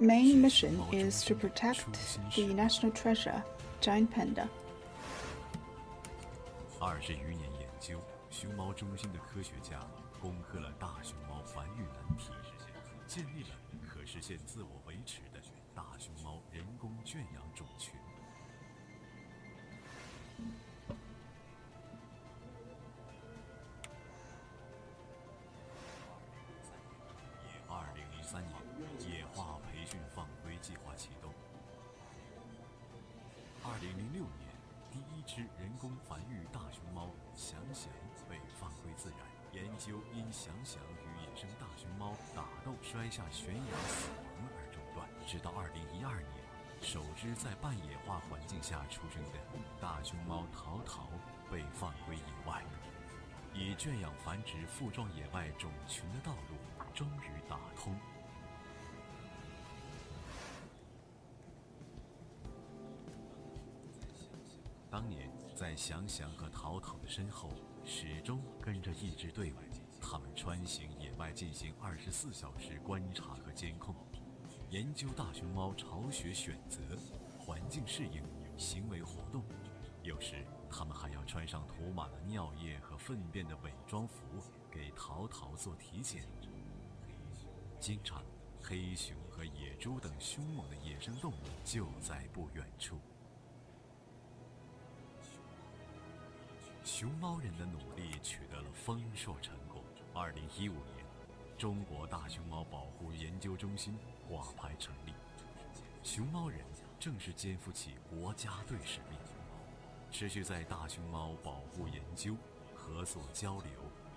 main mission is to protect the national treasure, Giant Panda. 20余年研究，熊猫中心的科学家攻克了大熊猫繁育难题，建立了可实现自我维持的大熊猫人工圈养种群。2003年，野化培训放归计划启动。2006年，第一只人工繁育大熊猫翔翔被放归自然。研究因翔翔与野生大熊猫打斗摔下悬崖死亡而中断，直到2012年，首只在半野化环境下出生的大熊猫淘淘被放归野外，以圈养繁殖附壮野外种群的道路终于打通。当年在翔翔和淘淘的身后始终跟着一支队伍，他们穿行野外进行24小时观察和监控，研究大熊猫巢穴选择、环境适应、行为活动。有时他们还要穿上涂满了尿液和粪便的伪装服给淘淘做体检。经常黑熊和野猪等凶猛的野生动物就在不远处。熊猫人的努力取得了丰硕成果。2015年，中国大熊猫保护研究中心挂牌成立，熊猫人正式肩负起国家队使命，持续在大熊猫保护研究、合作交流、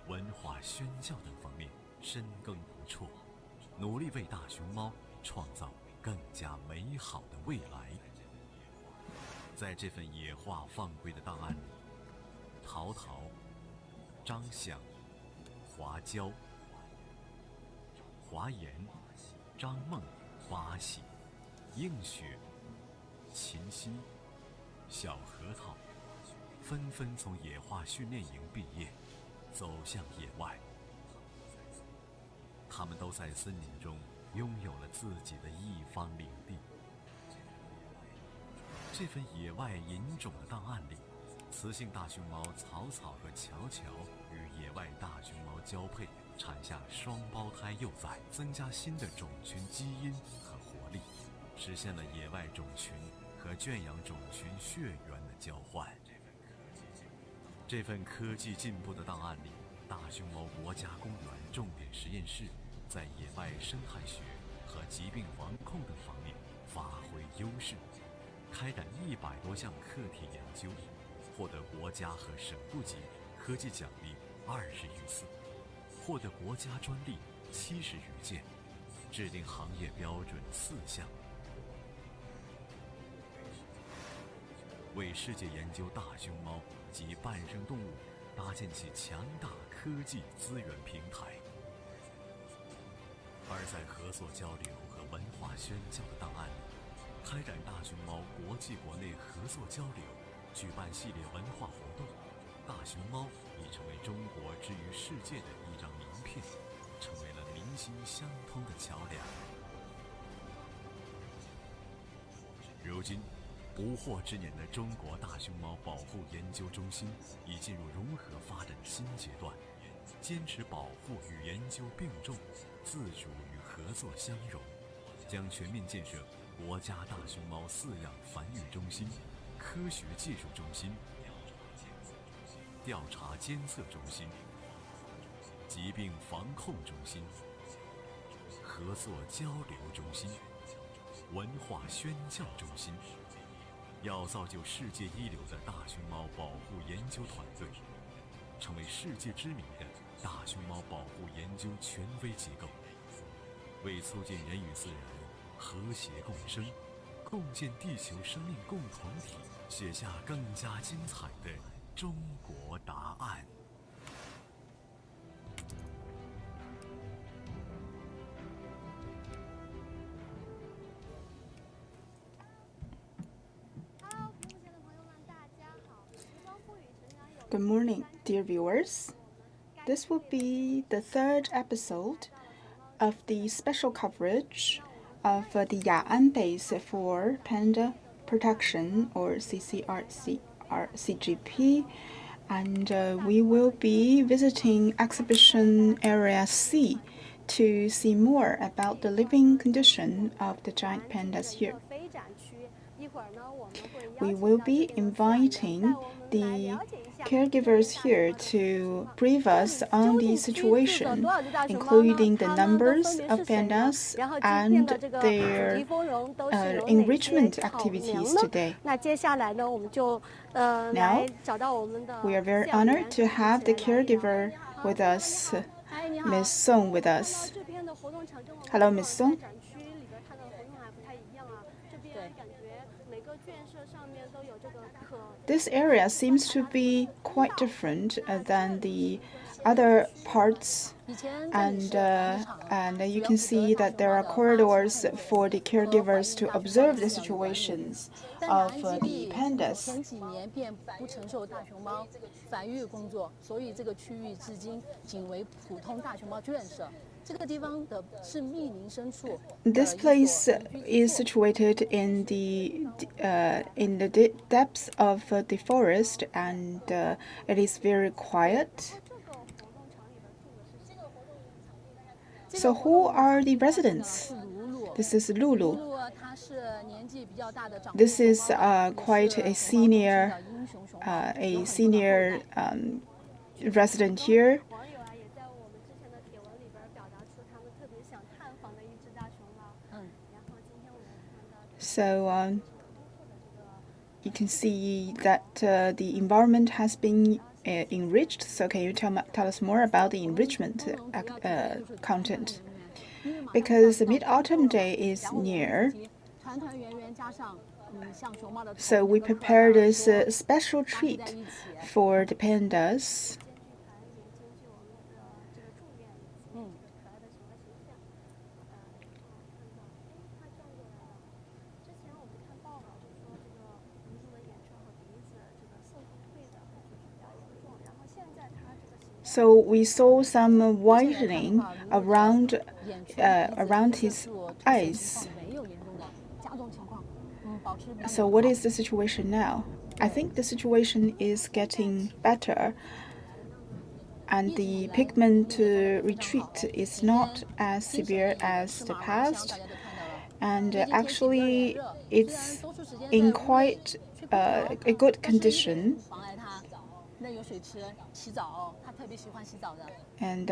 文化宣教等方面深耕不辍，努力为大熊猫创造更加美好的未来。在这份野化放归的档案里，淘淘、张响、华娇、华言、张梦、巴西、映雪、秦溪、小核桃纷纷从野化训练营毕业，走向野外。他们都在森林中拥有了自己的一方领地。这份野外引种的档案里，雌性大熊猫草草和乔乔与野外大熊猫交配，产下双胞胎幼崽，增加新的种群基因和活力，实现了野外种群和圈养种群血缘的交换。这份科技进步的档案里，大熊猫国家公园重点实验室在野外生态学和疾病防控等方面发挥优势，开展100多项课题研究，获得国家和省部级科技奖励20余次，获得国家专利70余件，制定行业标准4项，为世界研究大熊猫及半生动物搭建起强大科技资源平台。而在合作交流和文化宣教的档案里，开展大熊猫国际国内合作交流，举办系列文化活动，大熊猫已成为中国之于世界的一张名片，成为了民心相通的桥梁。如今，不惑之年的中国大熊猫保护研究中心已进入融合发展新阶段，坚持保护与研究并重，自主与合作相融，将全面建设国家大熊猫饲养繁育中心、科学技术中心、调查监测中心、疾病防控中心、合作交流中心、文化宣教中心，要造就世界一流的大熊猫保护研究团队，成为世界知名的大熊猫保护研究权威机构，为促进人与自然和谐共生，共建地球生命共同体，写下更加精彩的中国答案。Good morning, dear viewers. This will be the third episode of the special coverage of the Ya'an base for panda protection, or CGP, and we will be visiting exhibition area C to see more about the living condition of the giant pandas here. We will be inviting the caregivers here to brief us on the situation, including the numbers of pandas and their enrichment activities today. Now, we are very honored to have the caregiver with us, Ms. Song, with us. Hello, Ms. Song. This area seems to be quite different than the other parts, and you can see that there are corridors for the caregivers to observe the situations of the pandas. This place is situated in the depths of the forest, and it is very quiet. So who are the residents? This is Lulu. This is quite a senior resident here. So you can see that the environment has been enriched. So can you tell us more about the enrichment content? Because the Mid-Autumn Day is near, so we prepared this special treat for the pandas. So we saw some whitening around his eyes. So what is the situation now? I think the situation is getting better, and the pigment retreat is not as severe as the past, and actually it's in quite a good condition. And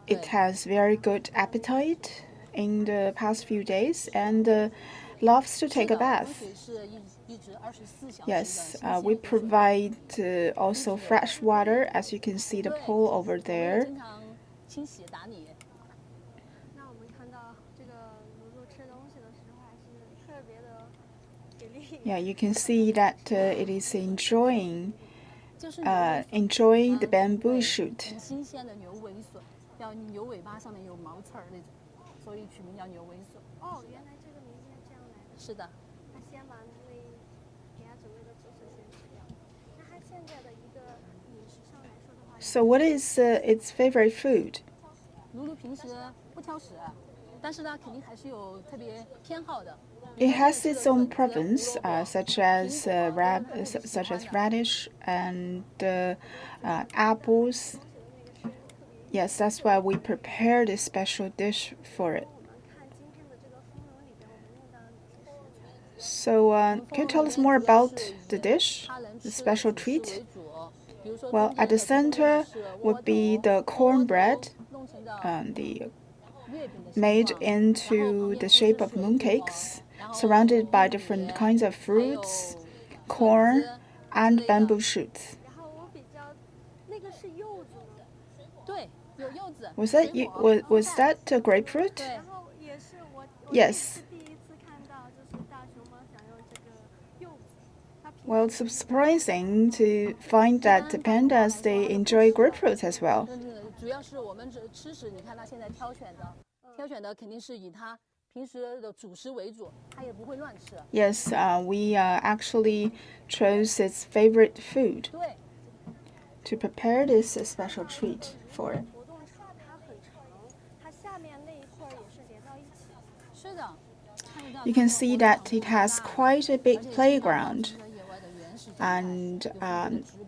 it has very good appetite in the past few days, and loves to take a bath. Yes, we provide also fresh water, as you can see the pool over there. Yeah, you can see that it is enjoying the bamboo shoot. So what is its favorite food? It has its own preference, such as radish and apples. Yes, that's why we prepared a special dish for it. So, can you tell us more about the dish, the special treat? Well, at the center would be the cornbread, made into the shape of mooncakes, surrounded by different kinds of fruits, corn, and bamboo shoots. Was that a grapefruit? Yes. Well, it's surprising to find that the pandas, they enjoy grapefruits as well. Yes, we actually chose its favorite food to prepare this special treat for it. You can see that it has quite a big playground. And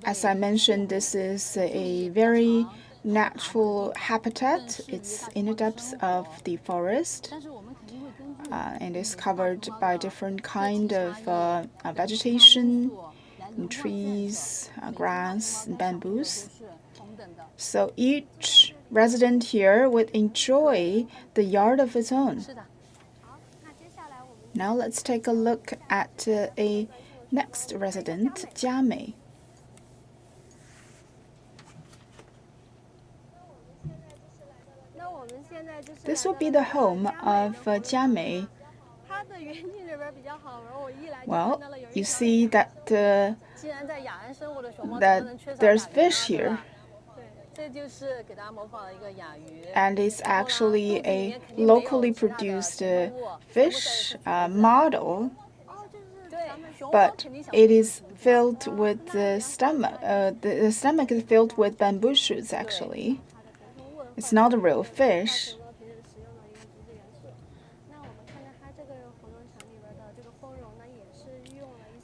as I mentioned, this is a very natural habitat. It's in the depths of the forest, and is covered by different kind of vegetation, and trees, grass, and bamboos. So each resident here would enjoy the yard of its own. Now let's take a look at a next resident, Jiamei. This will be the home of Jiamei. Well, you see that there's fish here. And it's actually a locally produced fish model, but it is filled with the stomach. The stomach is filled with bamboo shoots, actually. It's not a real fish.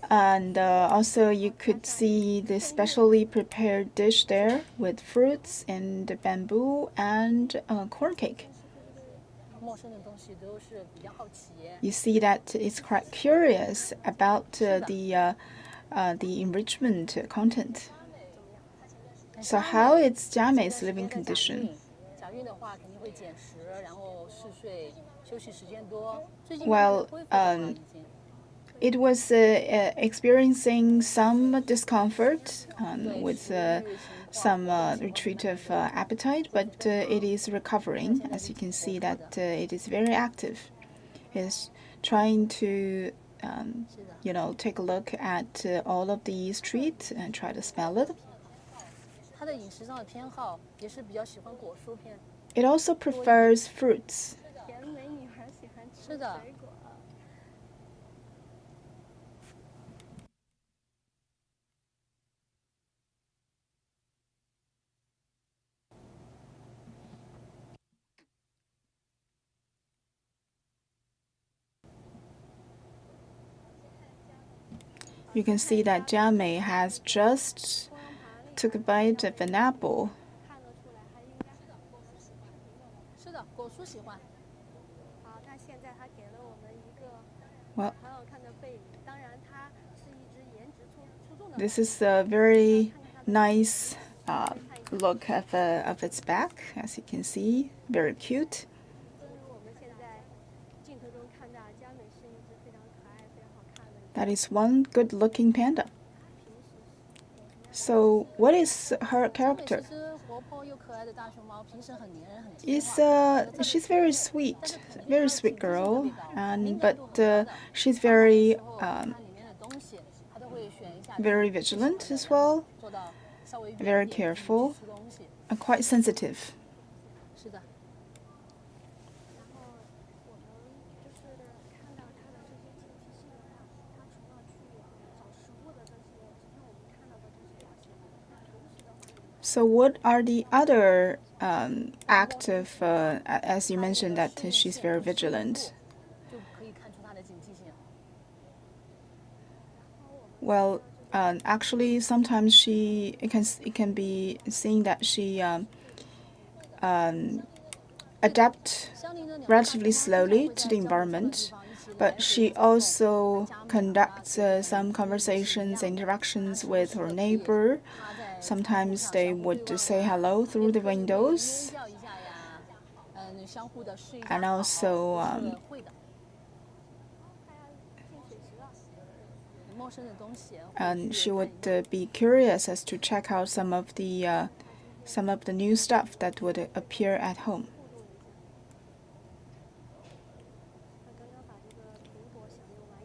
And also you could see the specially prepared dish there with fruits and bamboo and corn cake. You see that it's quite curious about the enrichment content. So how is Jiamei's living condition? Well, it was experiencing some discomfort with some retreat of appetite, but it is recovering. As you can see that it is very active. It's trying to take a look at all of these treats and try to smell it. It also prefers fruits. You can see that Jiamei has just took a bite of an apple. Well, this is a very nice look of its back, as you can see, very cute. That is one good-looking panda. So, what is her character? She's very sweet girl, but she's very vigilant as well, very careful, and quite sensitive. So what are the other acts of, as you mentioned, that she's very vigilant? Well, actually, sometimes it can be seen that she adapt relatively slowly to the environment, but she also conducts some conversations, interactions with her neighbor. Sometimes they would say hello through the windows, and also and she would be curious as to check out some of the new stuff that would appear at home.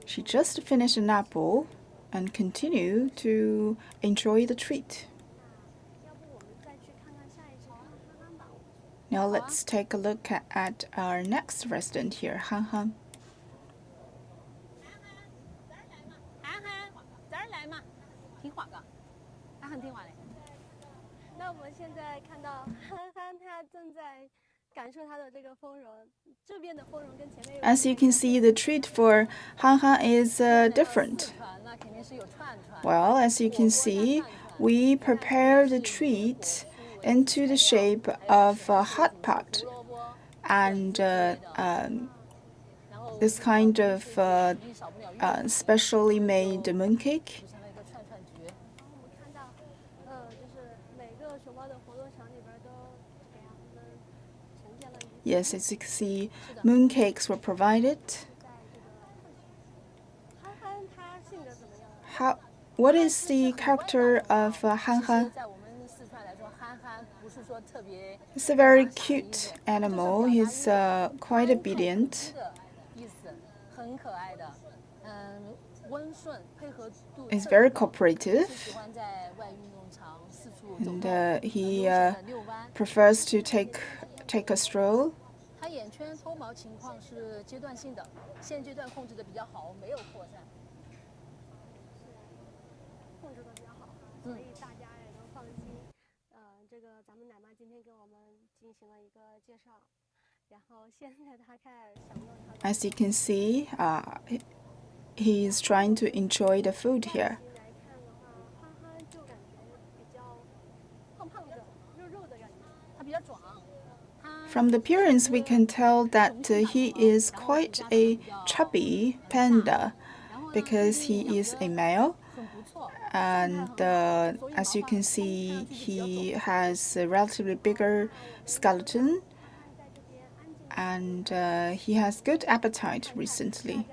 She just finished an apple and continue to enjoy the treat. Now let's take a look at our next resident here, Han Han. As you can see, the treat for Han Han is different. Well, as you can see, we prepare the treat into the shape of a hot pot, and this kind of specially made mooncake. Yes, as you can see, mooncakes were provided. What is the character of Han Han? He's a very cute animal. He's quite obedient. He's very cooperative, and he prefers to take a stroll. As you can see, he is trying to enjoy the food here. From the appearance, we can tell that he is quite a chubby panda because he is a male. And as you can see, he has a relatively bigger skeleton, and he has good appetite recently.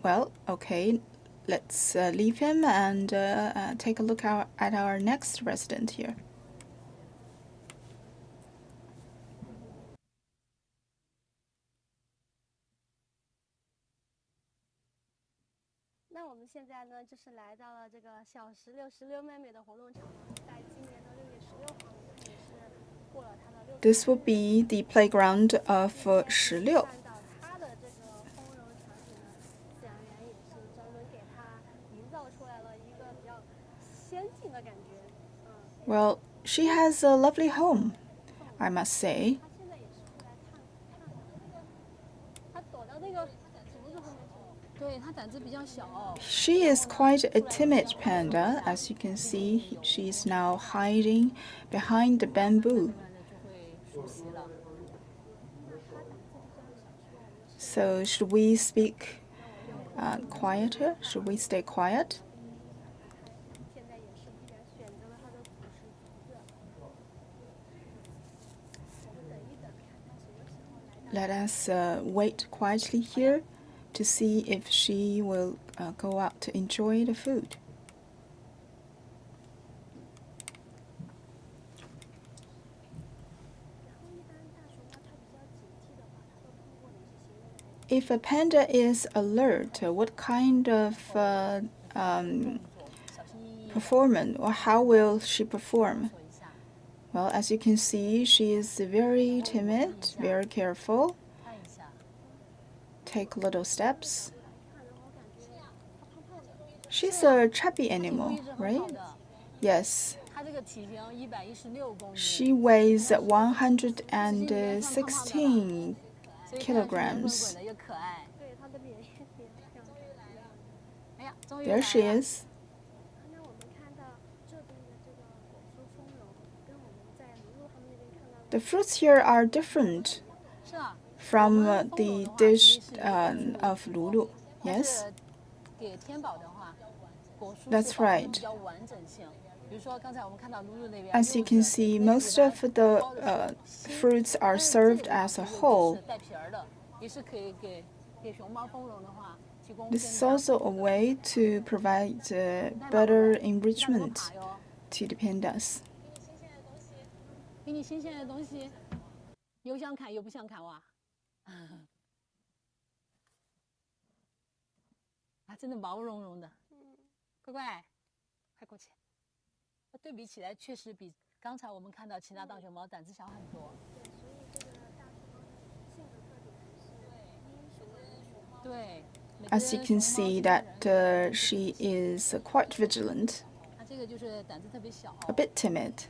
Well, okay, let's leave him and take a look at our next resident here. This will be the playground of 16. Well, she has a lovely home, I must say. She is quite a timid panda. As you can see, she is now hiding behind the bamboo. So should we speak quieter? Should we stay quiet? Let us wait quietly here to see if she will go out to enjoy the food. If a panda is alert, what kind of performance, or how will she perform? Well, as you can see, she is very timid, very careful. Take little steps. She's a chubby animal, right? Yes. She weighs 116 kilograms. There she is. The fruits here are different from the dish of Lulu. Yes? That's right. As you can see, most of the fruits are served as a whole. This is also a way to provide better enrichment to the pandas. As you can see that she is quite vigilant, a bit timid.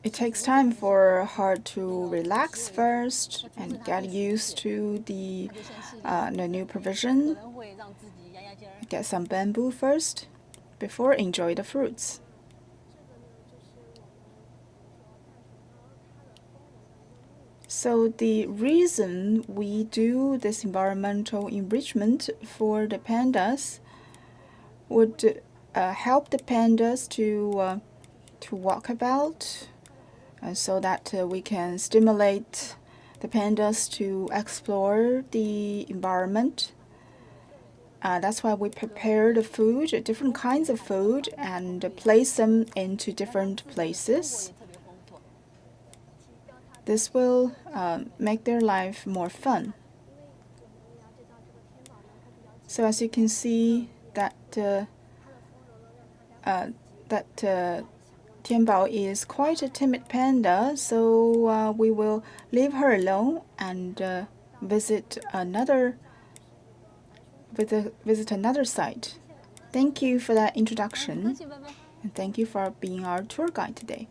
It takes time for her to relax first and get used to the new provision. Get some bamboo first before enjoy the fruits. So the reason we do this environmental enrichment for the pandas would help the pandas to walk about, so that we can stimulate the pandas to explore the environment. That's why we prepare the food, different kinds of food, and place them into different places. This will make their life more fun. So as you can see that Tianbao is quite a timid panda, so we will leave her alone and visit another site. Thank you for that introduction, and thank you for being our tour guide today.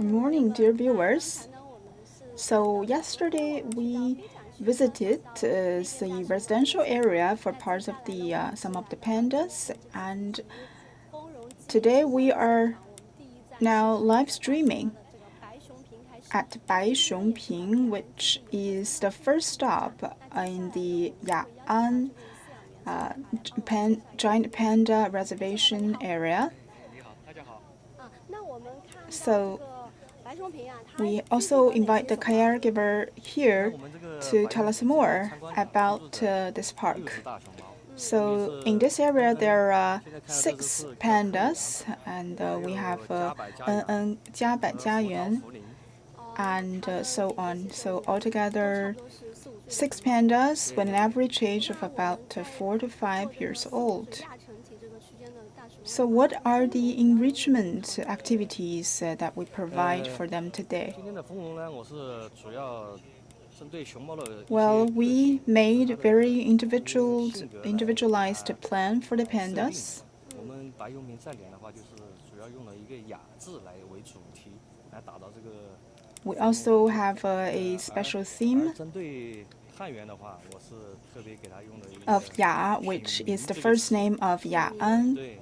Good morning, dear viewers. So yesterday we visited the residential area for parts of the some of the pandas, and today we are now live streaming at Baishongping, which is the first stop in the Ya'an Giant Panda reservation area. So we also invite the caregiver here to tell us more about this park. So in this area there are 6 pandas, and we have Jiaban and so on. So altogether 6 pandas with an average age of about 4 to 5 years old. So what are the enrichment activities that we provide for them today? Well, we made a very individualized plan for the pandas. We also have a special theme of Ya, which is the first name of Ya'an.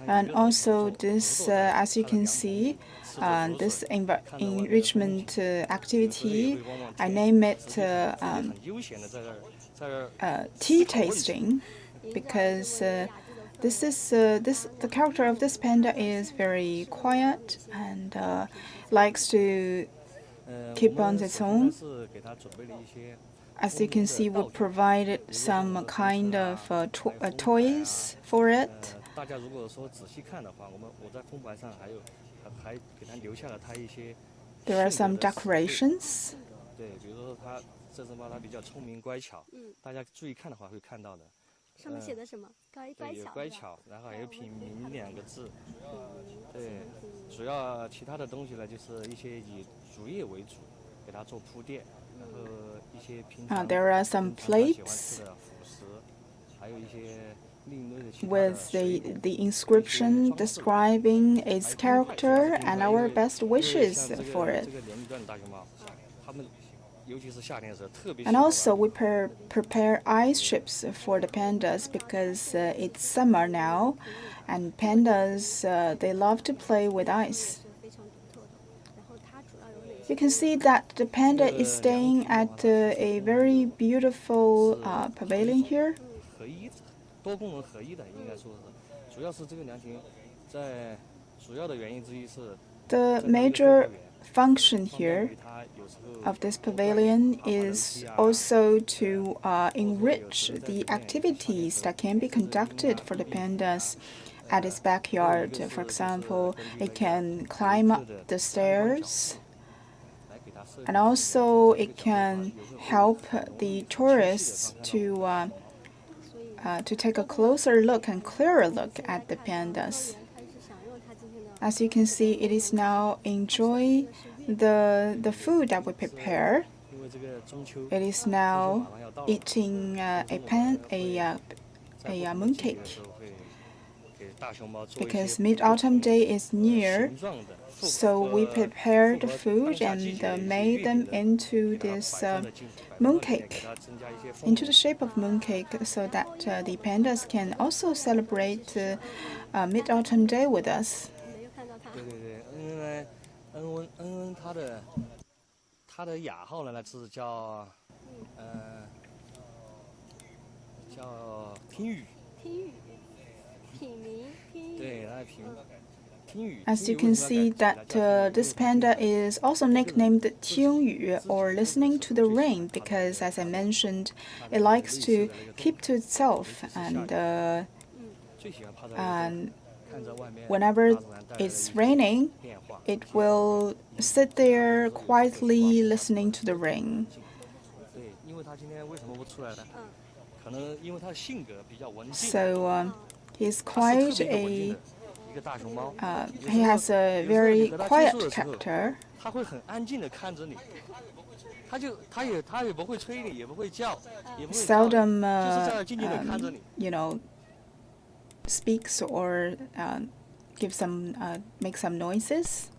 And also this, as you can see, this enrichment activity, I name it tea tasting, because the character of this panda is very quiet and likes to keep on its own. As you can see, we provided some kind of toys for it. There are some decorations. There are some plates with the inscription describing its character and our best wishes for it. And also we prepare ice chips for the pandas because it's summer now, and pandas, they love to play with ice. You can see that the panda is staying at a very beautiful pavilion here. The major function here of this pavilion is also to enrich the activities that can be conducted for the pandas at its backyard. For example, it can climb up the stairs, and also it can help the tourists to take a closer look and clearer look at the pandas. As you can see, it is now enjoying the food that we prepare. It is now eating a mooncake, because Mid-Autumn Day is near. So we prepared the food and made them into this mooncake, into the shape of mooncake, so that the pandas can also celebrate Mid-Autumn Day with us. As you can see that this panda is also nicknamed Tingyu, or listening to the rain, because as I mentioned, it likes to keep to itself, and whenever it's raining, it will sit there quietly listening to the rain. So he's quite a he has a very quiet character. Seldom, speaks or make some noises.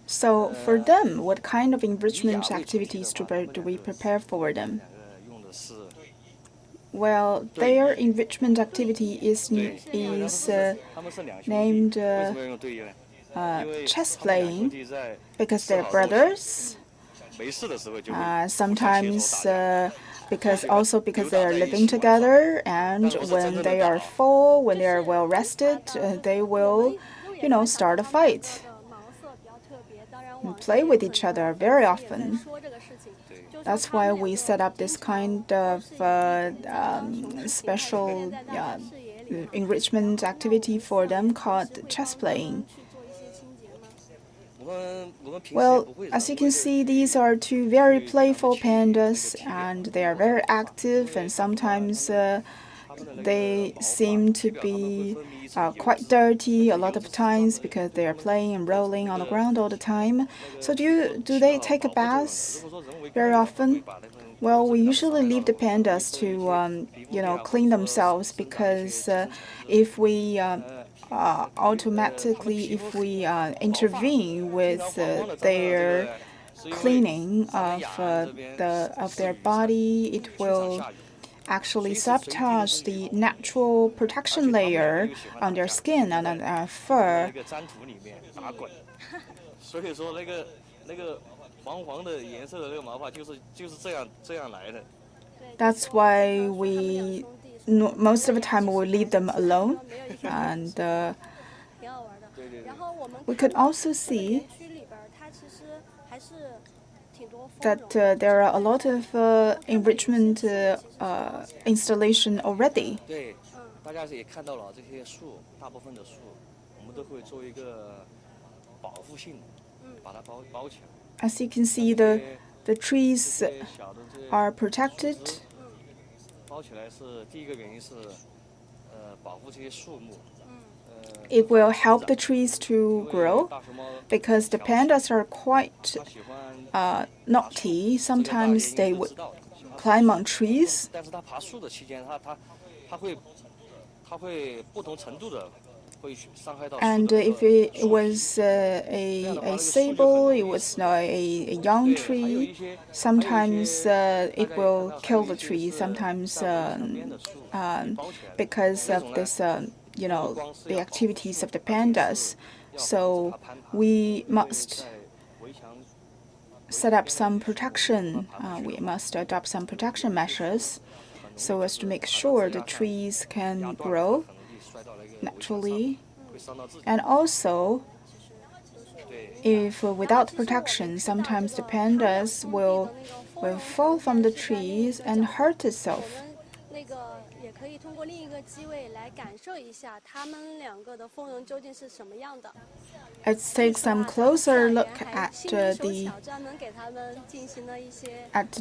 So for them, what kind of enrichment activities do we prepare for them? Well, their enrichment activity is named chess playing because they're brothers. Sometimes because they are living together, and when they are full, when they are well rested, they will, start a fight and play with each other very often. That's why we set up this kind of special enrichment activity for them called chess playing. Well, as you can see, these are two very playful pandas, and they are very active, and sometimes they seem to be quite dirty a lot of times because they are playing and rolling on the ground all the time. So do they take a bath very often? Well, we usually leave the pandas to clean themselves because if we intervene with their cleaning of their body, it will actually sabotage the natural protection layer on their skin and on their fur. That's why most of the time we leave them alone, and we could also see that there are a lot of enrichment installation already. As you can see, the trees are protected. It will help the trees to grow because the pandas are quite naughty. Sometimes they would climb on trees. And if it was a sable, it was a young tree, sometimes it will kill the tree. Sometimes because of this, the activities of the pandas. So we must set up some protection. We must adopt some protection measures so as to make sure the trees can grow naturally. And also, if without protection, sometimes the pandas will fall from the trees and hurt itself. Let's take some closer look at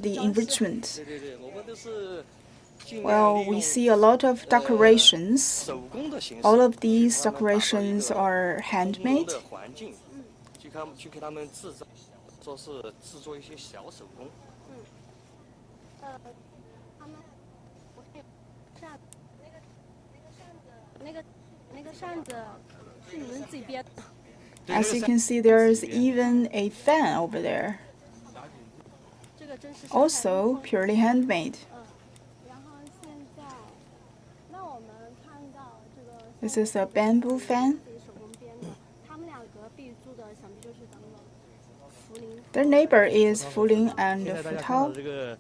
the enrichment. Well, we see a lot of decorations. All of these decorations are handmade. As you can see, there's even a fan over there. Also purely handmade. This is a bamboo fan. Their neighbor is Fuling and Futao.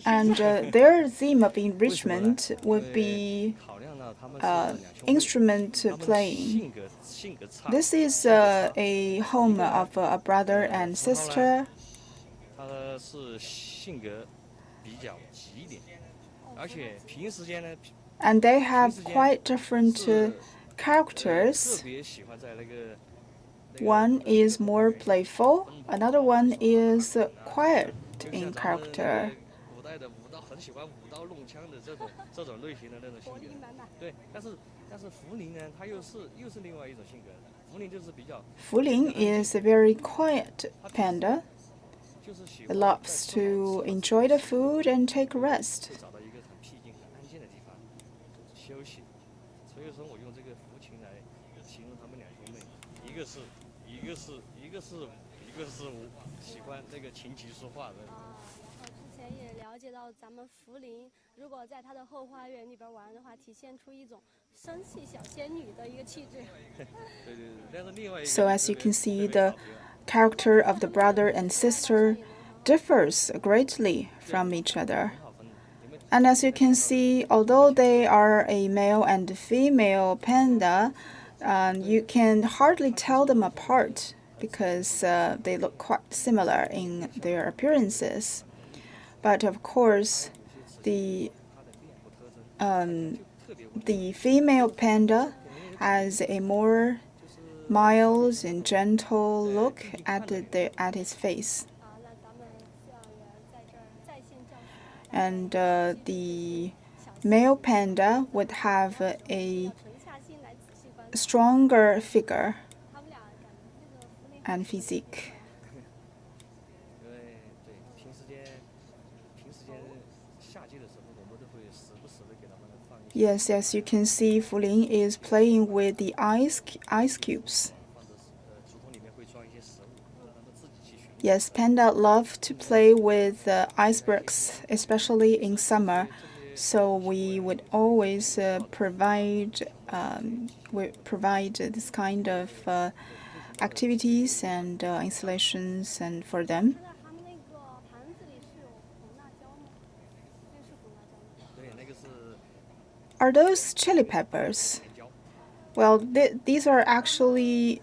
And their theme of enrichment would be instrument playing. This is a home of a brother and sister. And they have quite different characters. One is more playful, another one is quiet in character. Fuling is a very quiet panda. It loves to enjoy the food and take rest. So as you can see, the character of the brother and sister differs greatly from each other. And as you can see, although they are a male and female panda, you can hardly tell them apart because they look quite similar in their appearances. But of course, the female panda has a more mild and gentle look at its face. And the male panda would have a stronger figure and physique. Yes, as you can see, Fuling is playing with the ice cubes. Yes, panda love to play with icebergs, especially in summer. So we would always provide this kind of activities and installations and for them. Are those chili peppers? Well, these are actually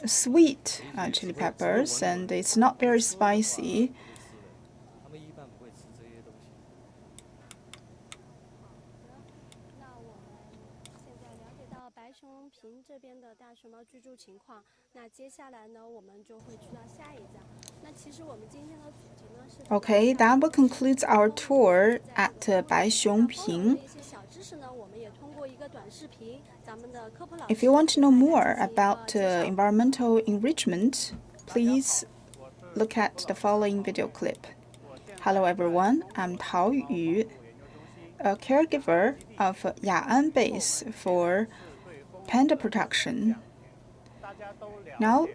sweet chili peppers, and it's not very spicy. Okay, that will conclude our tour at Baixiongping. If you want to know more about environmental enrichment, please look at the following video clip. Hello everyone, I'm Tao Yu, a caregiver of Ya'an Base for panda protection. Now,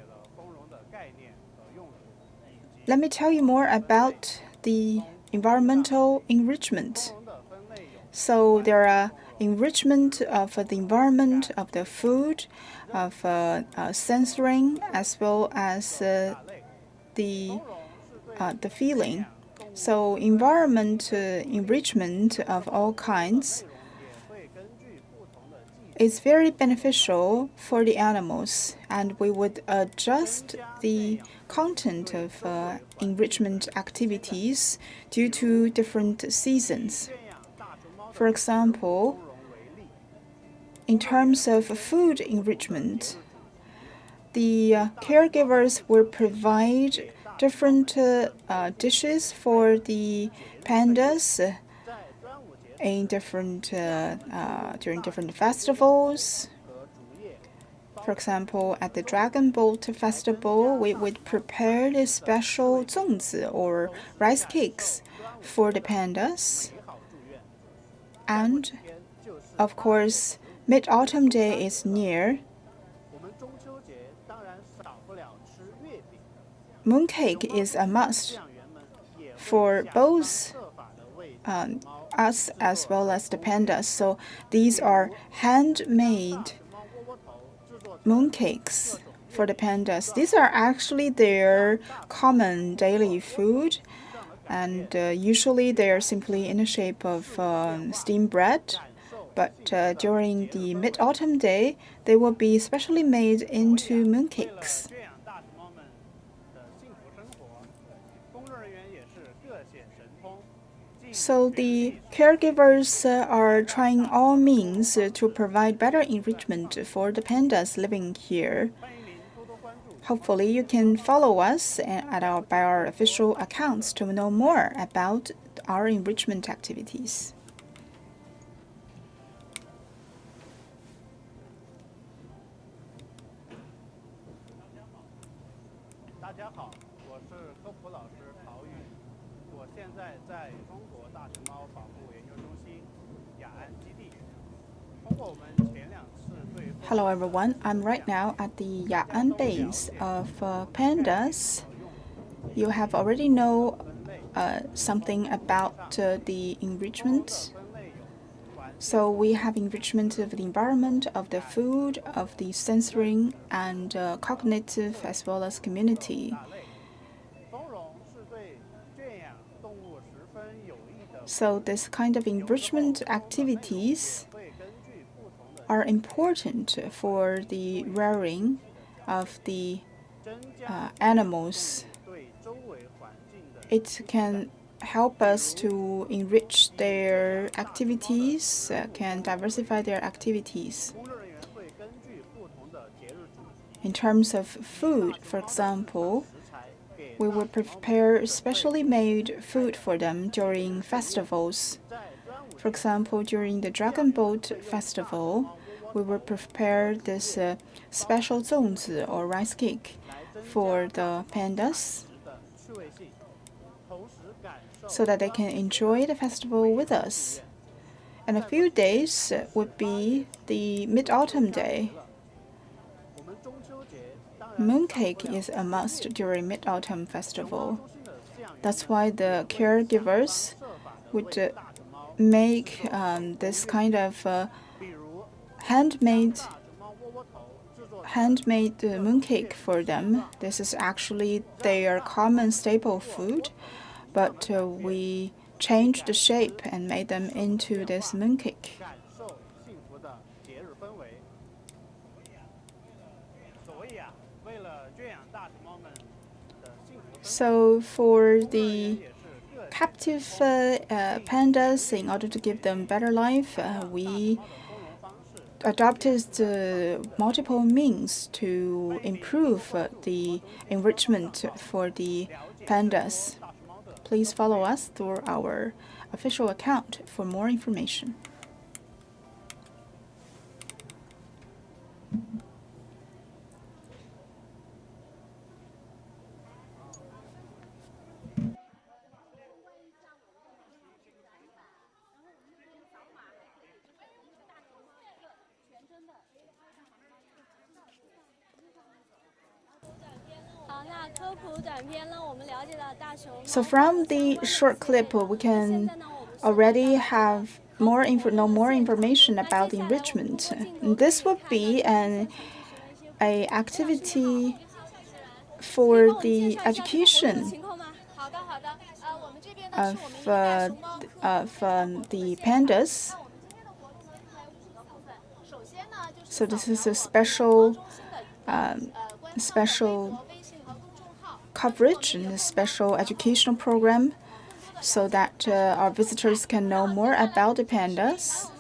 let me tell you more about the environmental enrichment. So there are enrichment of the environment, of the food, of sensoring, as well as the feeling. So environment enrichment of all kinds is very beneficial for the animals, and we would adjust the content of enrichment activities due to different seasons. For example, in terms of food enrichment, the caregivers will provide different dishes for the pandas in during different festivals. For example, at the Dragon Boat Festival, we would prepare the special 粽子 or rice cakes for the pandas. And, of course, Mid-Autumn Day is near. Mooncake is a must for both us as well as the pandas. So these are handmade mooncakes for the pandas. These are actually their common daily food, and usually they are simply in the shape of steamed bread. But during the mid-autumn day, they will be specially made into mooncakes. So the caregivers are trying all means to provide better enrichment for the pandas living here. Hopefully you can follow us by our official accounts to know more about our enrichment activities. Hello everyone, I'm right now at the Ya'an base of pandas. You have already know something about the enrichment. So we have enrichment of the environment, of the food, of the sensory and cognitive as well as community. So this kind of enrichment activities are important for the rearing of the animals. It can help us to enrich their activities, can diversify their activities. In terms of food, for example, we will prepare specially made food for them during festivals. For example, during the Dragon Boat Festival, we will prepare this special 粽子 or rice cake for the pandas so that they can enjoy the festival with us. And a few days would be the Mid-Autumn Day. Mooncake is a must during Mid-Autumn Festival. That's why the caregivers would make this kind of handmade mooncake for them. This is actually their common staple food, but we changed the shape and made them into this mooncake. So for the captive pandas, in order to give them better life, we adopted multiple means to improve the enrichment for the pandas. Please follow us through our official account for more information. So from the short clip, we can already have more information about the enrichment. This would be an activity for the education of the pandas. So this is a special coverage and a special educational program so that our visitors can know more about the pandas.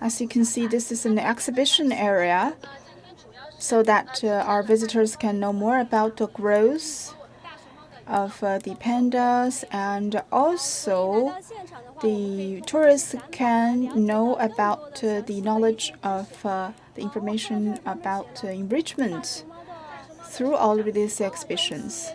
As you can see, this is an exhibition area so that our visitors can know more about the growth of the pandas, and also the tourists can know about the knowledge of the information about enrichment through all of these exhibitions.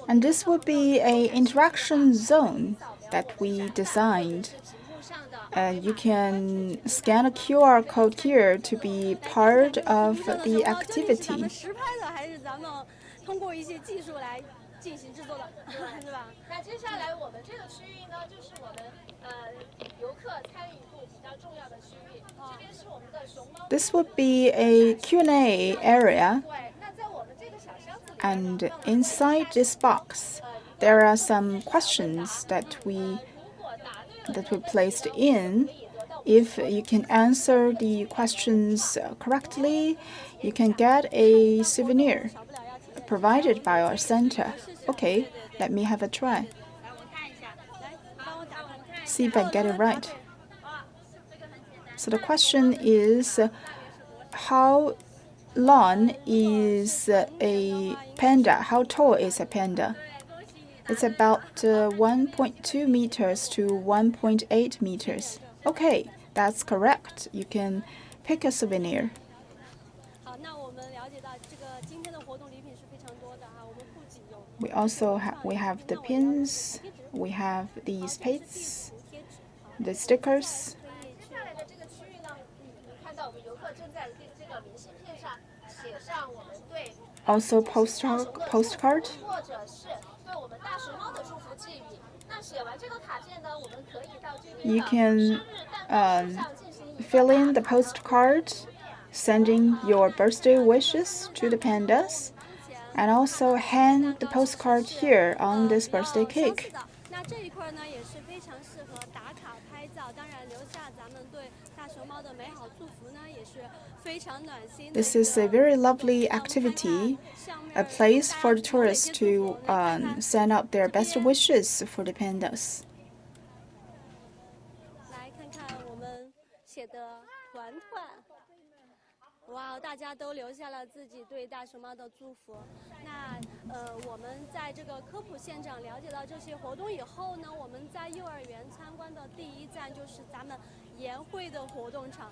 And this would be an interaction zone that we designed. You can scan a QR code here to be part of the activity. 进行制作的，是吧？那接下来我们这个区域呢，就是我们游客参与度比较重要的区域。这边是我们的熊猫。This would be a Q&A area. 对，那在我们这个小箱子里。And inside this box, there are some questions that we placed in. If you can answer the questions correctly, you can get a souvenir provided by our center. Okay, let me have a try. See if I get it right. So the question is, how long is a panda? How tall is a panda? It's about 1.2 meters to 1.8 meters. Okay, that's correct. You can pick a souvenir. We have the pins, we have these pates, the stickers. Also postcard. You can fill in the postcard, sending your birthday wishes to the pandas, and also hang the postcard here on this birthday cake. This is a very lovely activity, a place for the tourists to send out their best wishes for the pandas. Wow, 大家都留下了自己对大熊猫的祝福。那我们在这个科普现场了解到这些活动以后呢，我们在幼儿园参观的第一站就是咱们研会的活动场。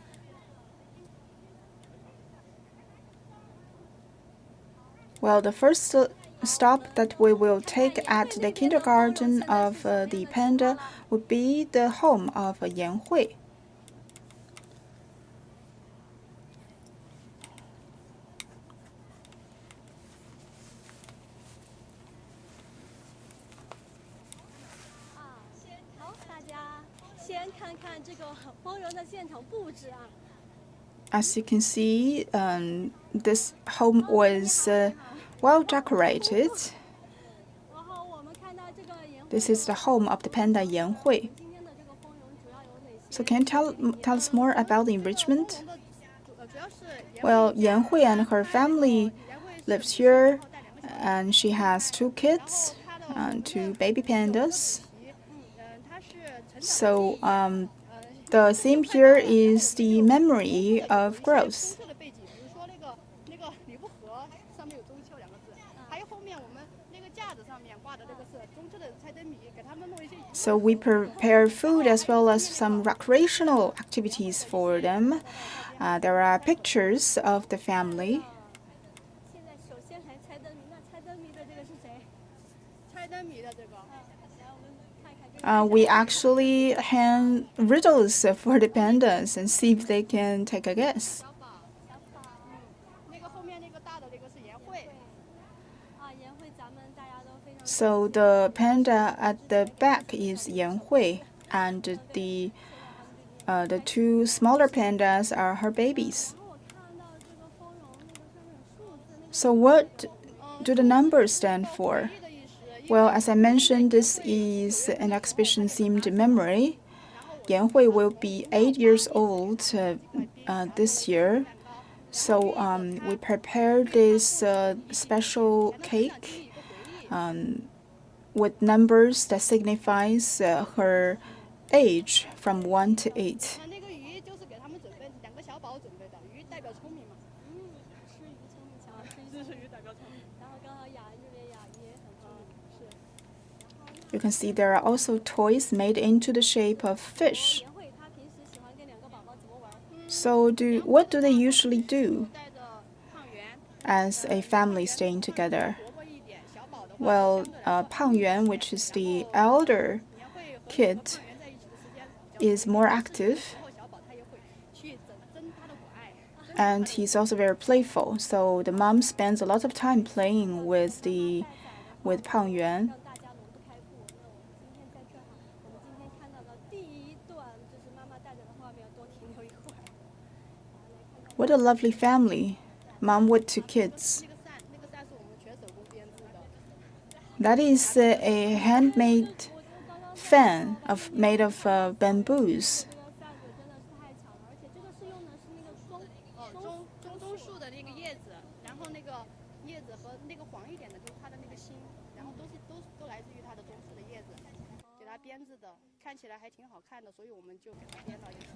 Well, the first stop that we will take at the kindergarten of the panda would be the home of Yanhui. As you can see, this home was well decorated. This is the home of the panda Yanhui. So can you tell us more about the enrichment? Well, Yanhui and her family lives here, and she has 2 kids and 2 baby pandas. So the theme here is the memory of growth. So we prepare food as well as some recreational activities for them. There are pictures of the family. We actually hand riddles for the pandas and see if they can take a guess. So the panda at the back is Yanhui, and the 2 smaller pandas are her babies. So what do the numbers stand for? Well, as I mentioned, this is an exhibition-themed memory. Yanhui will be 8 years old this year. So we prepared this special cake with numbers that signifies her age from 1 to 8. You can see there are also toys made into the shape of fish. So what do they usually do as a family staying together? Well, Pang Yuan, which is the elder kid, is more active, and he's also very playful. So the mom spends a lot of time playing with Pang Yuan. What a lovely family, mom with 2 kids. That is a handmade fan made of bamboos.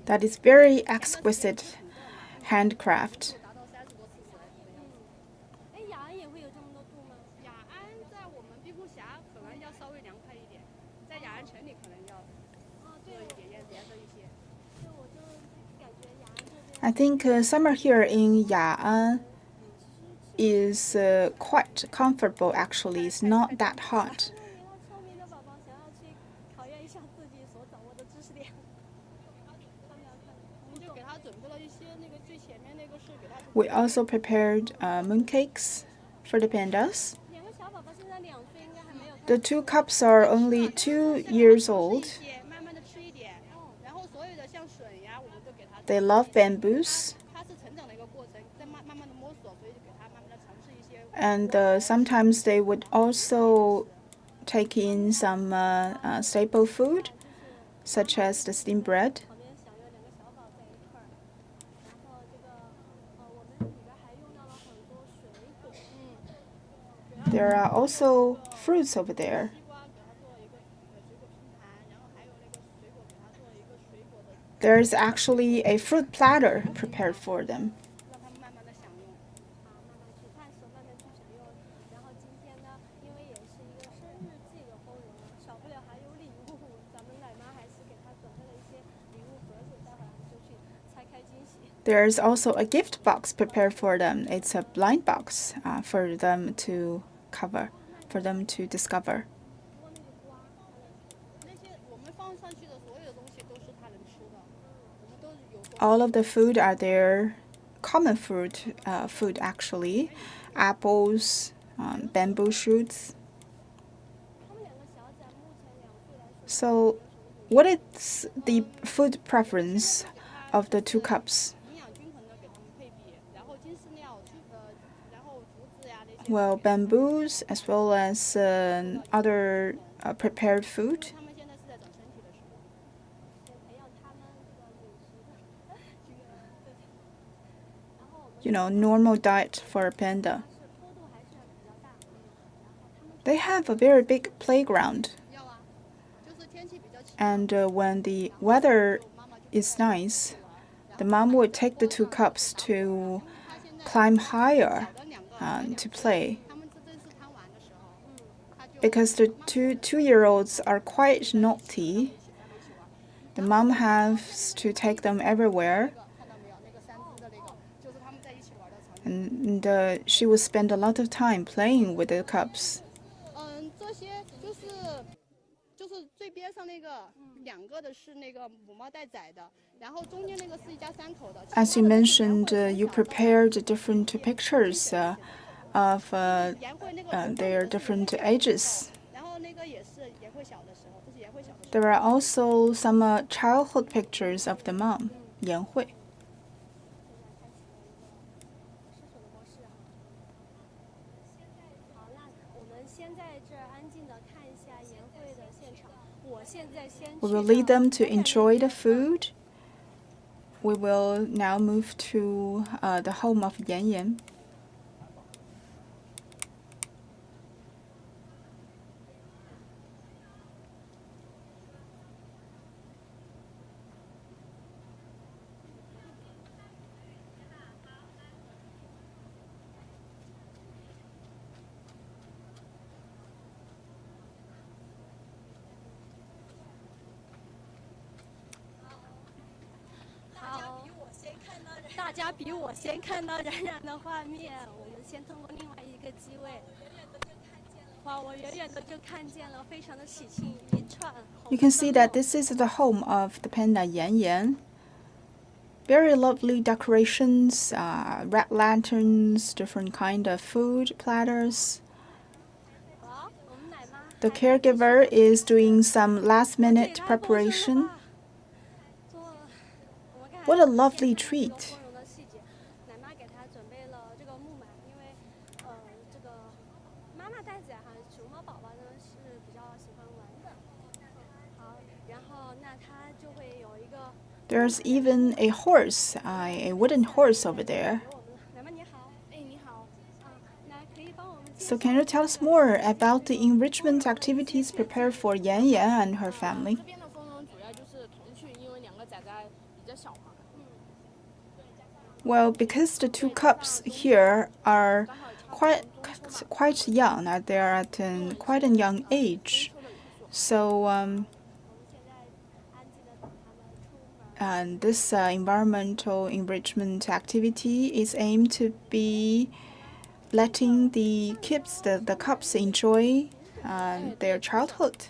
That is very exquisite handcraft. I think summer here in Ya'an is quite comfortable actually. It's not that hot. We also prepared mooncakes for the pandas. The 2 cubs are only 2 years old. They love bamboos. And sometimes they would also take in some staple food, such as the steamed bread. There are also fruits over there. There's actually a fruit platter prepared for them. There's also a gift box prepared for them. It's a blind box for them to discover. All of the food are their common food actually. Apples, bamboo shoots. So, what is the food preference of the 2 cubs? Well, bamboos as well as other prepared food. Normal diet for a panda. They have a very big playground. And when the weather is nice, the mom would take the 2 cubs to climb higher to play. Because the 2-year-olds are quite naughty, the mom has to take them everywhere. And she would spend a lot of time playing with the cubs. As you mentioned, you prepared different pictures of their different ages. There are also some childhood pictures of the mom, Yan Hui. We will lead them to enjoy the food. We will now move to the home of Yan Yan. You can see that this is the home of the panda Yan Yan. Very lovely decorations, red lanterns, different kind of food platters. The caregiver is doing some last-minute preparation. What a lovely treat. There's even a horse, a wooden horse over there. So can you tell us more about the enrichment activities prepared for Yan Yan and her family? Well, because the two cubs here are quite young, they are at quite a young age, so and this environmental enrichment activity is aimed to be letting the kids, the cubs, enjoy their childhood.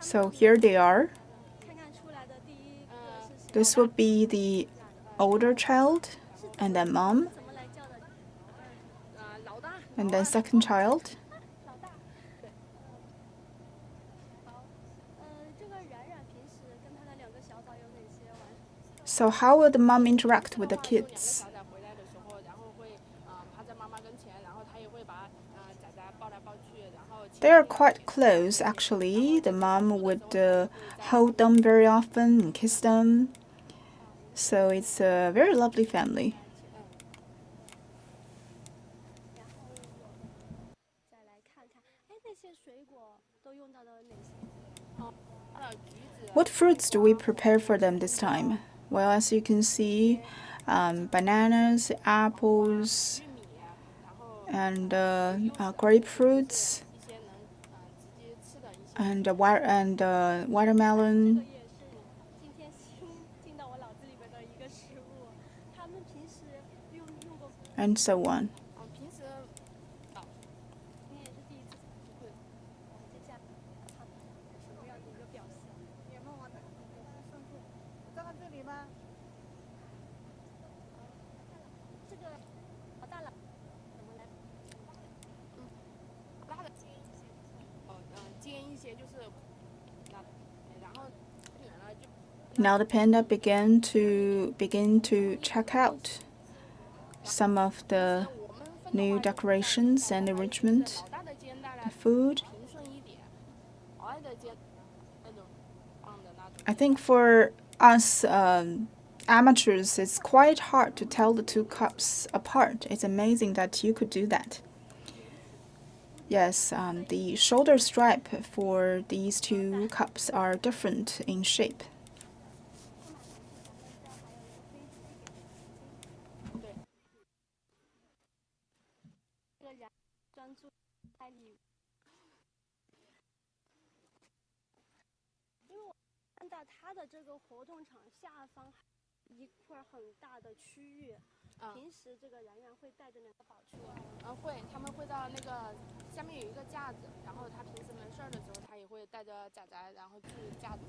So here they are. This would be the older child, and then mom, and then second child. So how will the mom interact with the kids? They are quite close, actually. The mom would hold them very often and kiss them. So it's a very lovely family. What fruits do we prepare for them this time? Well, as you can see, bananas, apples, and grapefruits, and watermelon, and so on. Now the panda begin to check out some of the new decorations and enrichment, the food. I think for us amateurs, it's quite hard to tell the two cubs apart. It's amazing that you could do that. Yes, the shoulder stripe for these two cubs are different in shape.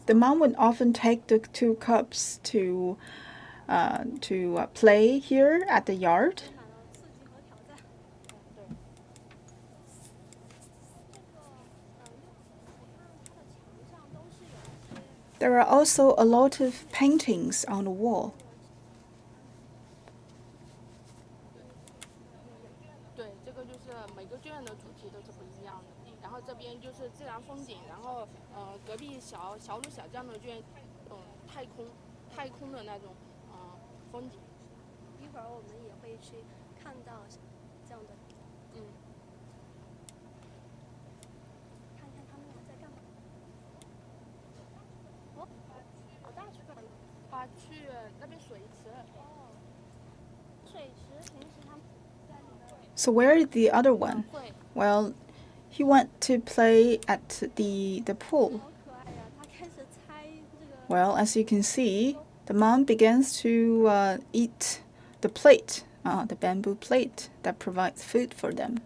The mom would often take the two cubs to play here at the yard. There are also a lot of paintings on the wall. So where is the other one? Well, he went to play at the pool. Well, as you can see, the mom begins to eat the plate, the bamboo plate that provides food for them.3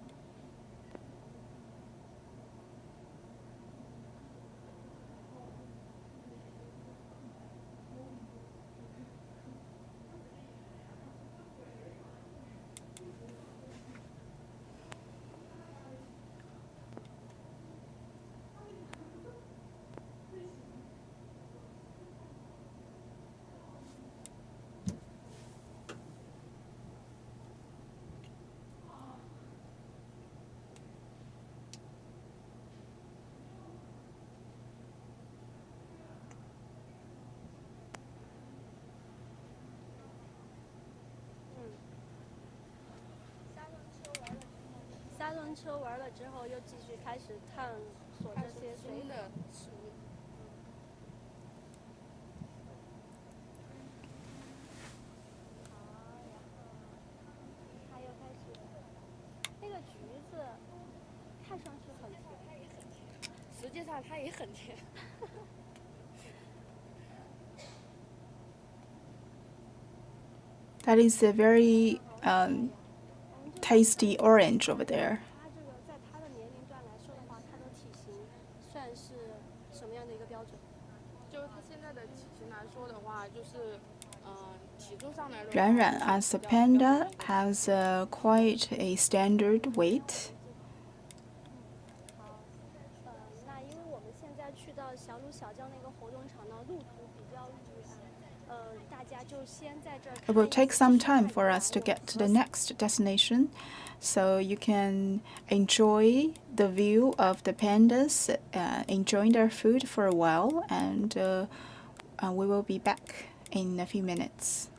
轮车玩了之后，又继续开始探索这些水的食物。它又开始，那个橘子看上去很甜，实际上它也很甜。That is a very tasty orange over there. 它这个在它的年龄段来说的话，它的体型算是什么样的一个标准？就是它现在的体型来说的话，就是体重上来说。冉冉 as a panda has quite a standard weight. 那因为我们现在去到小鲁小江那个活动场呢，路途比较远，大家就先在这儿。It will take some time for us to get to the next destination, so you can enjoy the view of the pandas, enjoying their food for a while, and we will be back in a few minutes.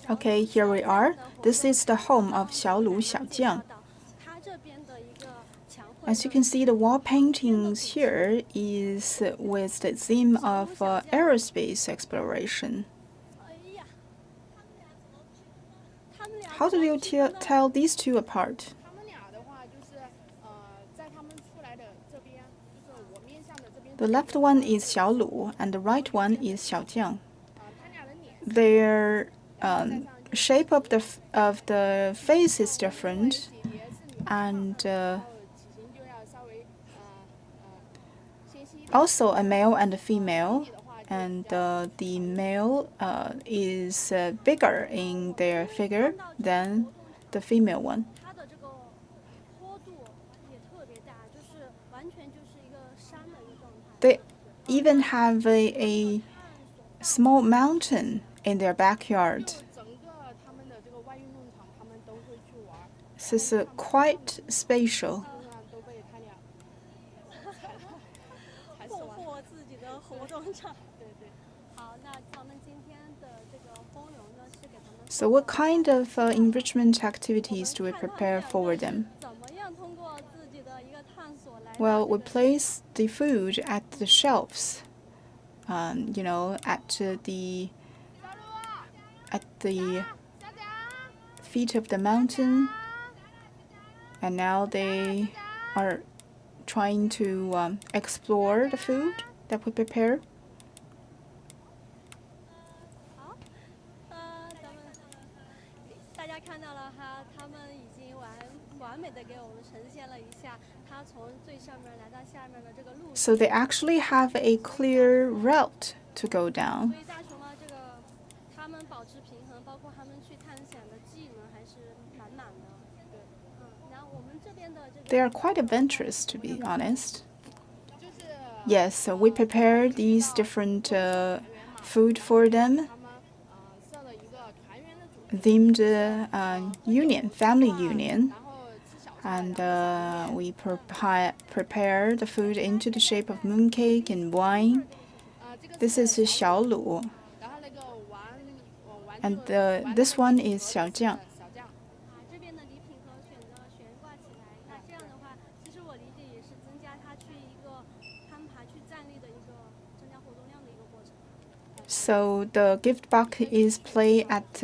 Okay, here we are. This is the home of Xiaolu Xiaojiang. As you can see, the wall paintings here is with the theme of aerospace exploration. How do you tell these two apart? The left one is Xiaolu and the right one is Xiaojiang. Their shape of the face is different, and also a male and a female, and the male is bigger in their figure than the female one. They even have a small mountain in their backyard. This is quite spatial. So what kind of enrichment activities do we prepare for them? Well, we place the food at the shelves, you know, at the feet of the mountain, and now they are trying to explore the food that we prepare. So they actually have a clear route to go down. They are quite adventurous, to be honest. Yes, so we prepare these different food for them. themed union, family union. 然后吃小菜， And 然后 we prepare the food into the shape of mooncake and wine. 这个 This is 小卤, 然后那个丸 and 就丸 this 那个 one 地 is 和小酱.小酱。这边的礼品盒选择悬挂起来，那这样的话，其实我理解也是增加它去一个攀爬、去站立的一个增加活动量的一个过程。So the gift box is placed at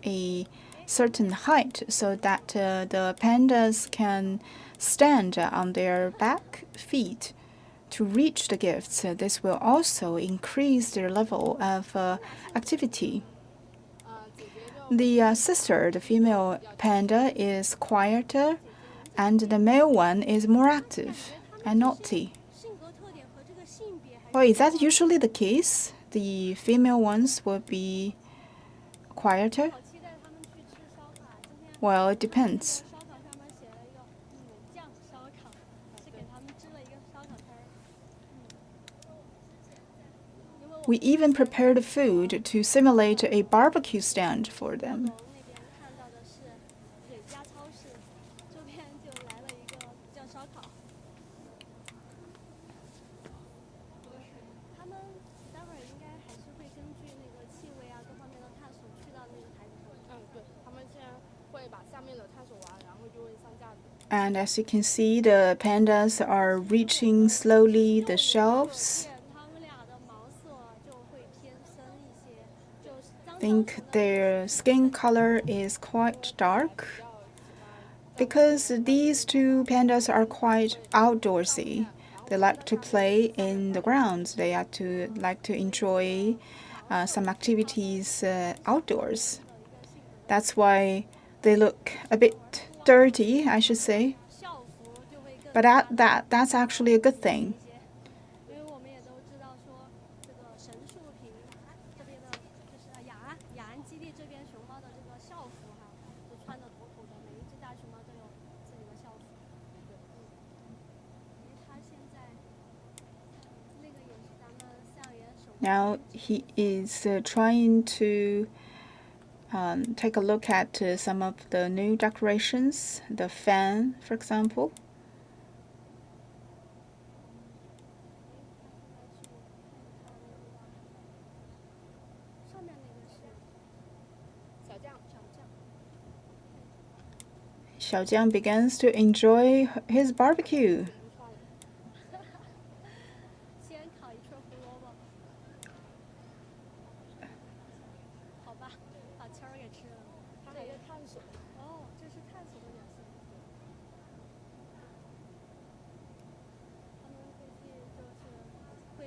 a certain height so that the pandas can stand on their back feet to reach the gifts. This will also increase their level of activity. 姐姐就 The sister, the female panda, is quieter, and the male one is more active and naughty. 性格特点和这个性别还是 Well, is that usually the case? The female ones will be quieter? 好期待他们去吃烧烤。今天 Well, it depends. 烧烤上面写了一个酱烧烤，是给他们支了一个烧烤摊儿。因为我 We even prepared food to simulate a barbecue stand for them. 那边看到的是蕊家超市，这边就来了一个酱烧烤。他们待会儿应该还是会根据那个气味啊各方面的探索去到那个台子上。对，他们现在会把下面的探索完，然后就会上架子。 And as you can see, the pandas are reaching slowly the shelves. 他们俩的毛色就会偏深一些，就是脏 I think their skin color is quite dark because these two pandas are quite outdoorsy. They like to play in the grounds. They like to enjoy some activities outdoors. That's why they look a bit dirty, I should say. 校服就会更 But that's actually a good thing. 因为我们也都知道说，这个神树坪这边的，就是雅安基地这边熊猫的这个校服哈，都穿的妥妥的，每一只大熊猫都有自己的校服。因为它现在那个也是咱们校园首。 Now he is trying to take a look at some of the new decorations, the fan, for example. 上面那个是小酱， Xiaojiang begins to enjoy his barbecue. 先烤一串胡萝卜，好吧，把签儿给吃了。它还有探索。哦，这是探索的元素。他们估计就是会，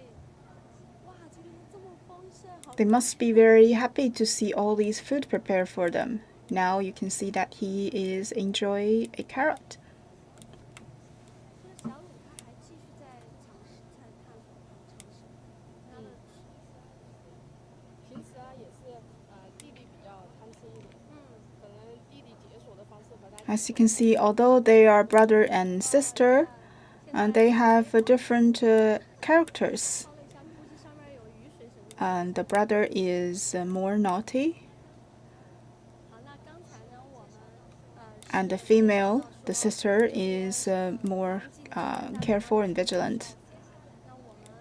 哇，这个这么丰盛，好。 They must be very happy to see all these food prepared for them. Now you can see that he is enjoying a carrot. 这个小鲁他还继续在尝试，在探索尝试。他的平时也是弟弟比较贪吃一点，可能弟弟解锁的方式和他。 As you can see, although they are brother and sister, they have different characters. 烧了一下，估计上面有雨水什么的。 And the brother is more naughty, 好，那刚才呢，我们 and the female, the sister, is more careful and vigilant. 那我们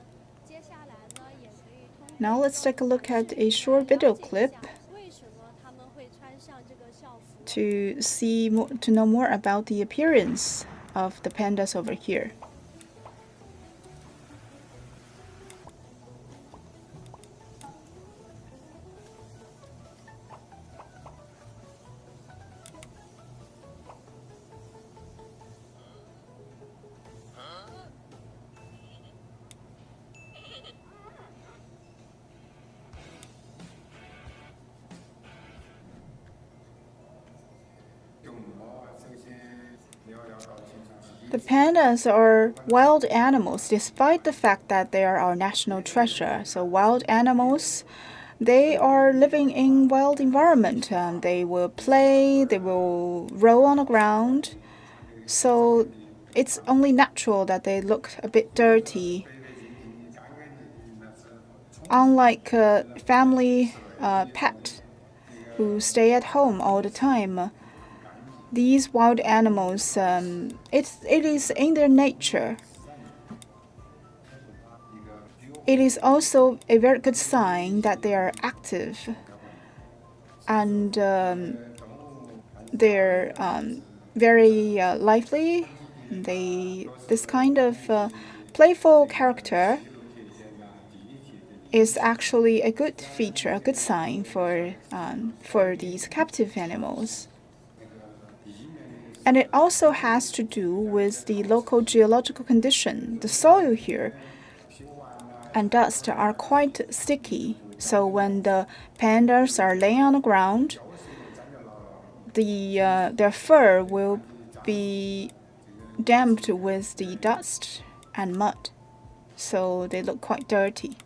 接下来呢，也可以通过 Now let's take a look at a short video clip 为什么他们会穿上这个校服？ to know more about the appearance of the pandas over here. The pandas are wild animals, despite the fact that they are our national treasure. So wild animals, they are living in wild environment. They will play, they will roll on the ground. So it's only natural that they look a bit dirty. Unlike a family pet, who stay at home all the time. These wild animals, it is in their nature. It is also a very good sign that they are active and they're very lively. This kind of playful character is actually a good feature, a good sign for these captive animals. And it also has to do with the local geological condition. The soil here and dust are quite sticky, so when the pandas are laying on the ground, their fur will be damped with the dust and mud, so they look quite dirty.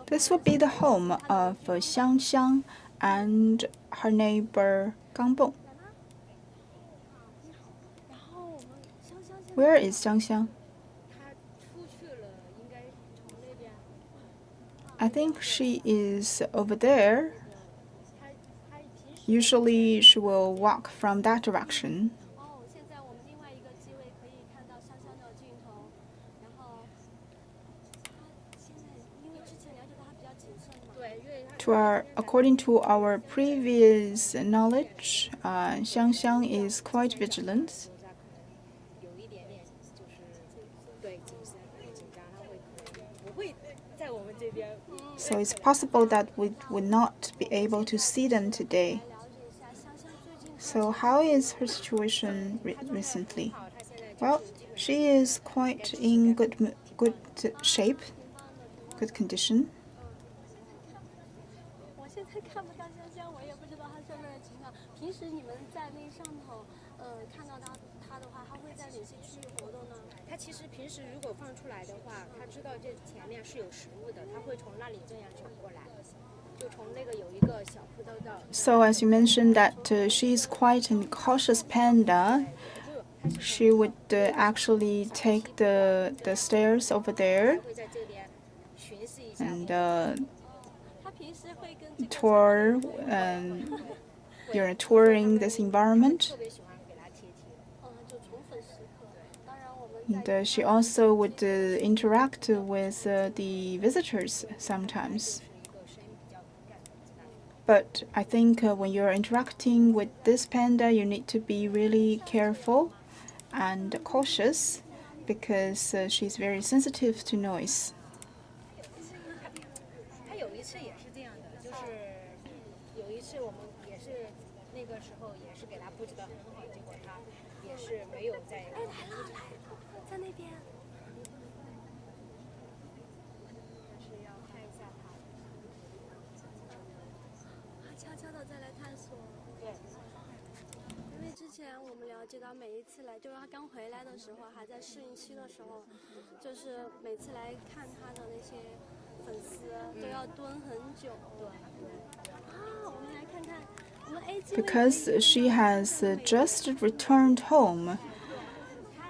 This would be the home of Xiangxiang and her neighbor Gangbong. Where is Xiangxiang? I think she is over there. Usually she will walk from that direction. According to our previous knowledge, Xiangxiang is quite vigilant. So it's possible that we would not be able to see them today. So how is her situation recently? Well, she is quite in good shape, good condition. So as you mentioned that she is quite a cautious panda, she would actually take the stairs over there and touring this environment. And she also would interact with the visitors sometimes. But I think when you're interacting with this panda, you need to be really careful and cautious because she's very sensitive to noise. Because she has just returned home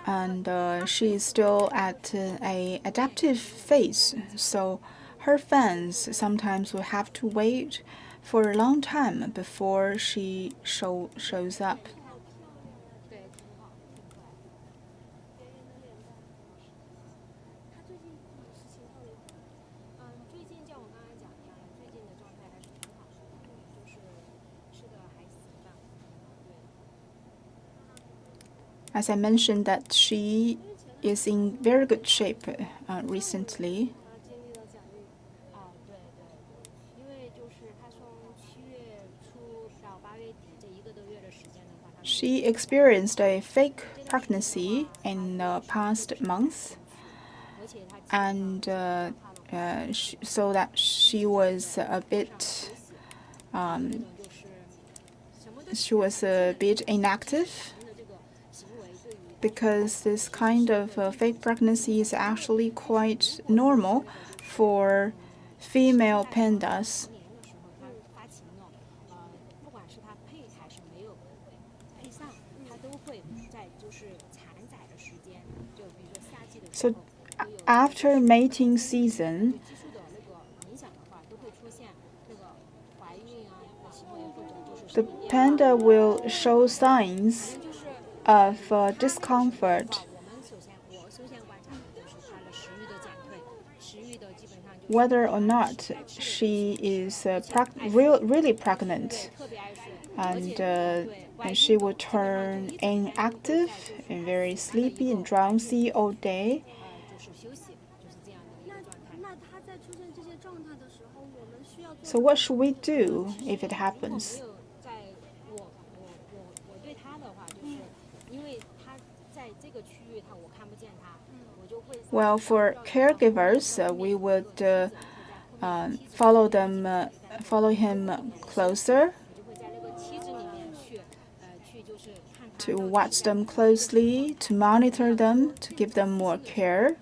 and she is still at an adaptive phase, so her fans sometimes will have to wait for a long time before she shows up. As I mentioned that she is in very good shape recently. She experienced a fake pregnancy in the past month, and so that she was a bit inactive, because this kind of fake pregnancy is actually quite normal for female pandas. So after mating season, the panda will show signs of discomfort. Whether or not she is really pregnant, and she will turn inactive and very sleepy and drowsy all day. So what should we do if it happens? Well, for caregivers, we would follow him closer, to watch them closely, to monitor them, to give them more care.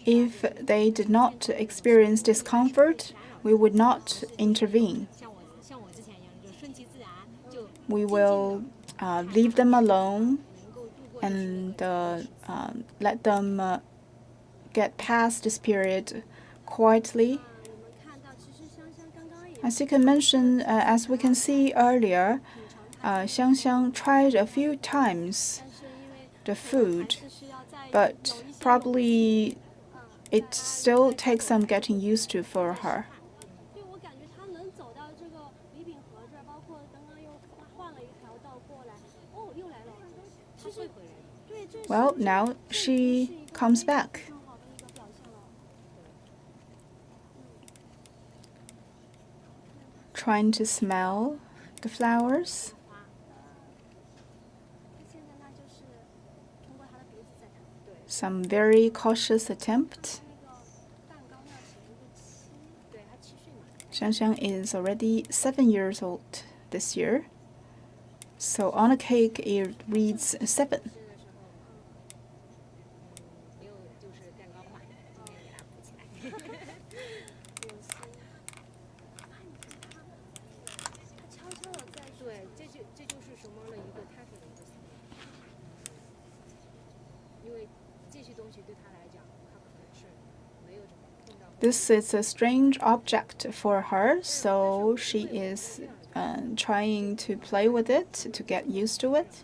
If they did not experience discomfort, we would not intervene. We will leave them alone and let them get past this period quietly. As you can mention, as we can see earlier, Xiangxiang tried a few times the food, but probably it still takes some getting used to for her. Well, now she comes back. Trying to smell the flowers. Some very cautious attempt. Xiangxiang is already 7 years old this year, so on a cake it reads 7. This is a strange object for her, so she is trying to play with it, to get used to it.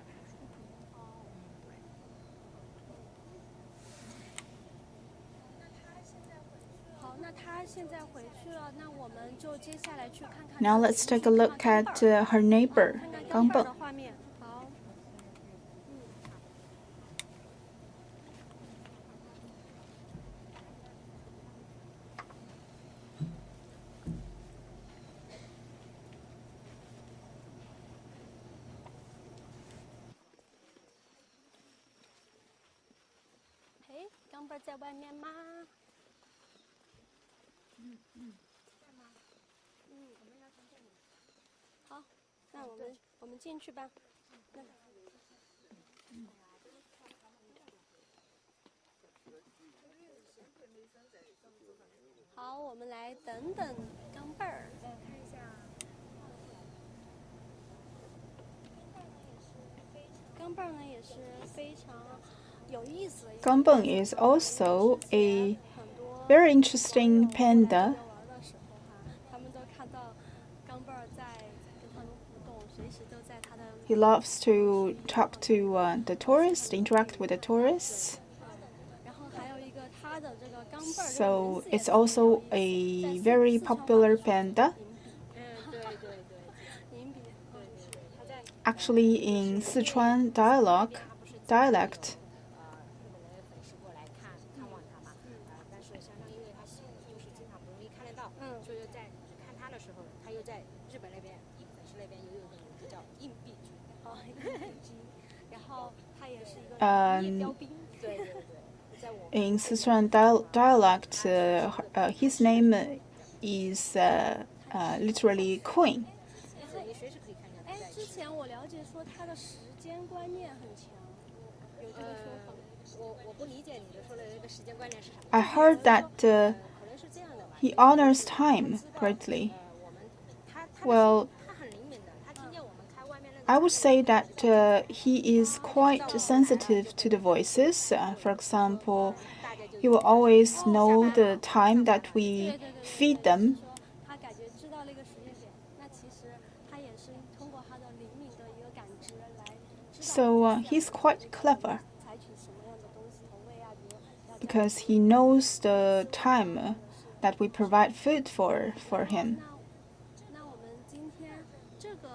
Now let's take a look at her neighbor, Gangbeng. Gangbei 在外面吗？好，那我们进去吧。好，我们来等等Gangbei儿。看一下。Gangbei 呢也是非常。Gangbei is also a very interesting panda. He loves to talk to the tourists, interact with the tourists. So it's also a very popular panda. Actually, in Sichuan dialect, 就是在看他的时候，他又在日本那边粉丝那边有一个名字叫硬币君，然后他也是一个Um, 标兵。对对对，在我们 In Sichuan dialect, his name is literally queen. 你随时可以看见他在之前我了解说他的时间观念很强，有这个说法。我不理解你的说的那个时间观念是啥。I heard that 可能是这样的吧。 he honors time greatly. 我们他 Well, 他很灵敏的，他听见我们开外面那个。 I would say that he is quite sensitive to the voices. For example, he will always know the time that we feed them. 他感觉知道那个时间点，那其实他也是通过他的灵敏的一个感知来知道。So he's quite clever 采取什么样的东西投喂啊，比如 because he knows the time that we provide food for him. 那我们今天这个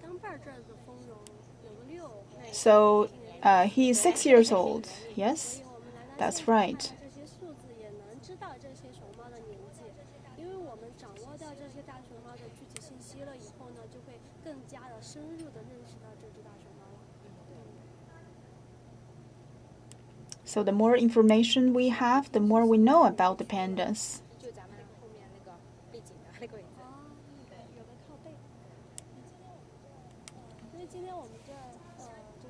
钢镚这儿的丰容有个6。So he is 6 years old. Yes, that's right. 这些数字也能知道这些熊猫的年纪，因为我们掌握到这些大熊猫的具体信息了以后呢，就会更加的深入的认识到这只大熊猫了。So the more information we have, the more we know about the pandas. 就咱们后面那个背景的那个位置。有个靠背。因为今天我们这个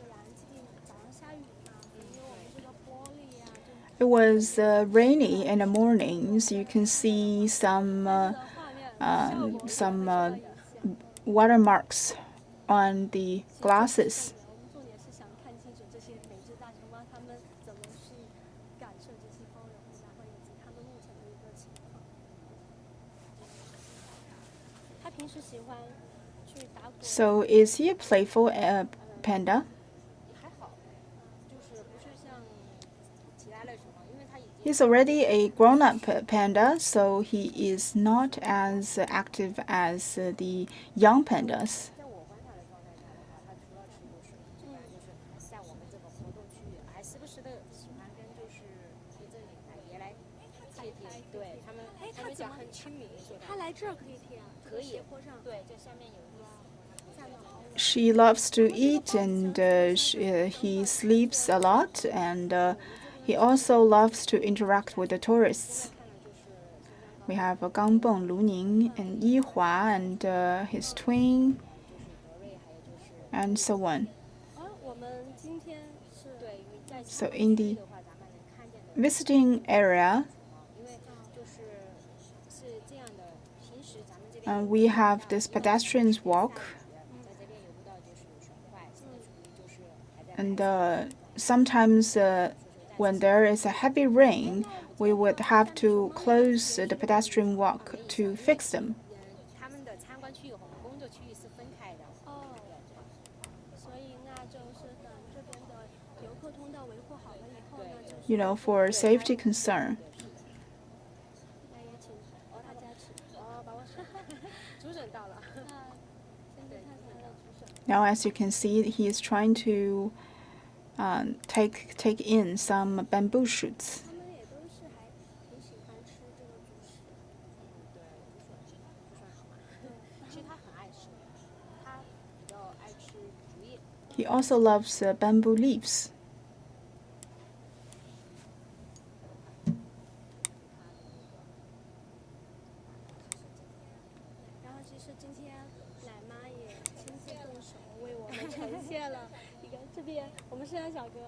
雅安基地早上下雨嘛，因为我们这个玻璃啊，就 It was rainy in the morning, so you can see some watermarks on the glasses. 我们重点是想看清楚这些每只大熊猫它们怎么去感受这些丰容，然后以及它们目前的一个情况。它平时喜欢去打滚。 So is he a playful panda? 还好，就是不是像其他的熊猫，因为它已经 He's already a grown-up panda, so he is not as active as the young pandas. 在我观察的状态下的话，它除了吃就是基本上就是在我们这个活动区域，还时不时的喜欢跟就是地震里奶爷来贴贴，对他们讲很亲民，说它来这儿可以贴啊，可以斜坡上。对，这下面有一个。 She loves to eat and he sleeps a lot, and he also loves to interact with the tourists. We have Gangbeng, Luning, and Yihua, and his twin, and so on. 我们今天是 So in the visiting area, we have this pedestrians walk. And sometimes when there is a heavy rain, we would have to close the pedestrian walk to fix them. 他们的参观区域和我们工作区域是分开的。所以那就是等这边的游客通道维护好了以后呢，就是 You know, for safety concern. 那也请大家把我主审到了。先去看看的主审。 Now, as you can see, he is trying to take in some bamboo shoots. 他们也都是还挺喜欢吃这个主食。对，不算好嘛。其实他很爱吃，他比较爱吃竹叶。 He also loves bamboo leaves. 然后其实今天奶妈也亲自动手为我们呈现了一个，这边我们摄像小哥，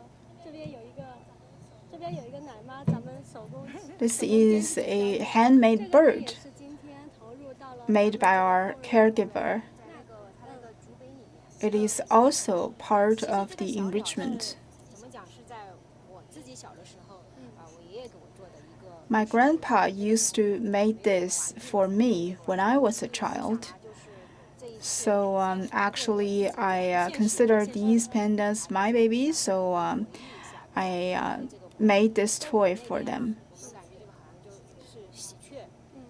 这边有一个奶妈，咱们手工。This is a handmade bird 是今天投入到了 made by our caregiver. 那个它那个竹杯里面。 It is also part of the enrichment. 怎么讲？是在我自己小的时候，我爷爷给我做的一个。 My grandpa used to make this for me when I was a child. So actually, I consider these pandas my babies. So I made this toy for them. 我感觉这个好像就是喜鹊。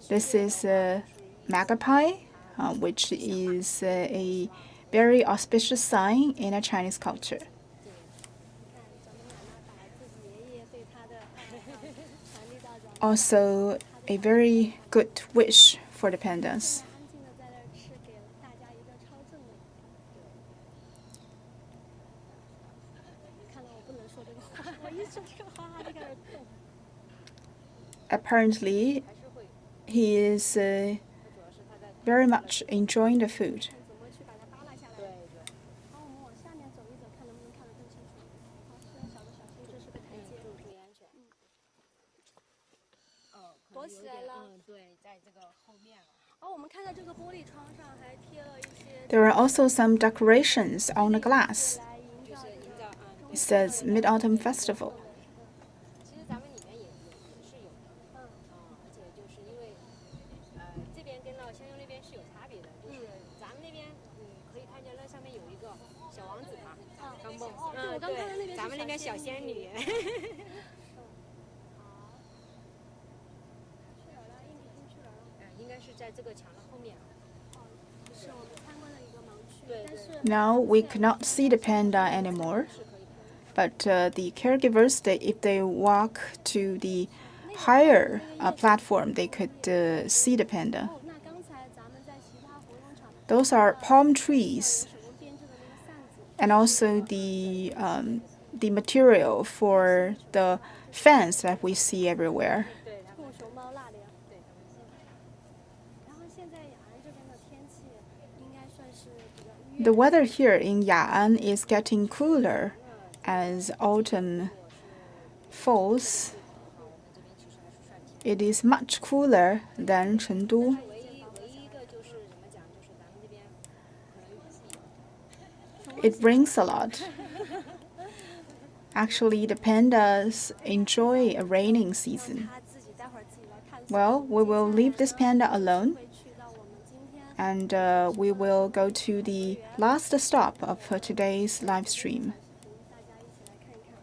This is a magpie, which is a very auspicious sign in a Chinese culture. 看咱们奶妈把自己爷爷对她的爱传递到咱们。 Also, a very good wish for the pandas. 安静的在这儿吃，给大家一个超正的。看来我不能说这个话，我一说这个话，它就开始动。 Apparently, he is very much enjoying the food. 怎么去把它扒拉下来？对。好，我们往下面走一走，看能不能看得更清楚。好，这边小的小心，这是个台阶。注意安全。躲起来了。对，在这个后面了。哦，我们看到这个玻璃窗上还贴了一些。 There are also some decorations on the glass. 来营造这个。 It says Mid-Autumn Festival. 其实咱们里面也是有的，而且就是因为这边跟老乡用那边是有差别的，就是咱们那边可以看见那上面有一个小王子嘛，刚蹦，对，我刚看到那边是咱们那边小仙女。应该是在这个墙的后面。是我们参观的一个盲区，但是 Now we cannot see the panda anymore, but the caregivers, if they walk to the higher platform, they could see the panda. 那刚才咱们在其他活动场 Those are palm trees 手工编织的那个扇子， and also the material for the fence that we see everywhere. 供熊猫纳凉。对。然后现在雅安这边的天气应该算是比较 The weather here in Ya'an is getting cooler as autumn falls. It is much cooler than Chengdu. 唯一一个就是怎么讲，就是咱们这边可能 It rains a lot. Actually, the pandas enjoy a raining season. 他自己待会儿自己来探索。 Well, we will leave this panda alone 会去到我们今天 and we will go to the last stop of today's live stream. 大家一起来看一看。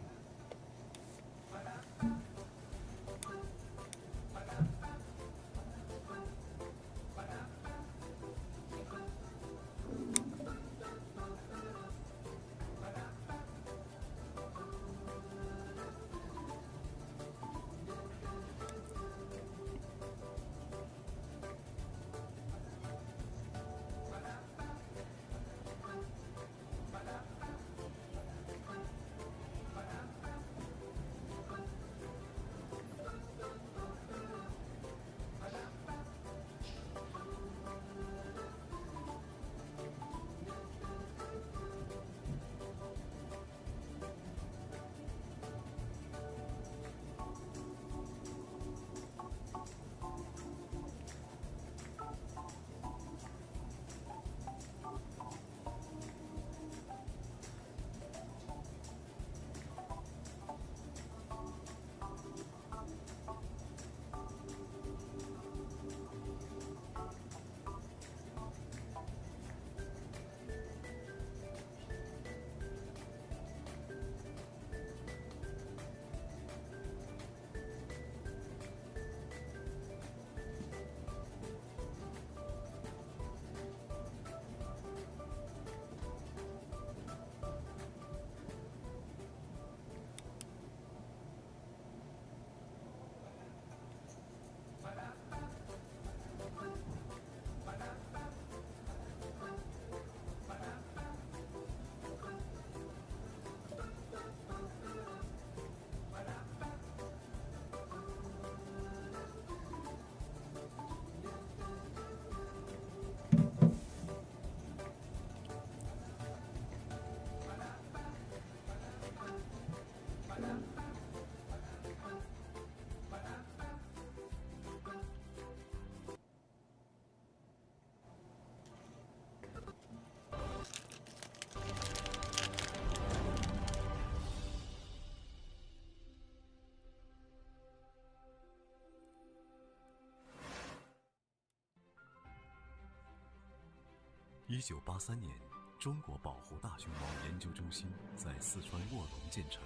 1983年，中国保护大熊猫研究中心在四川卧龙建成，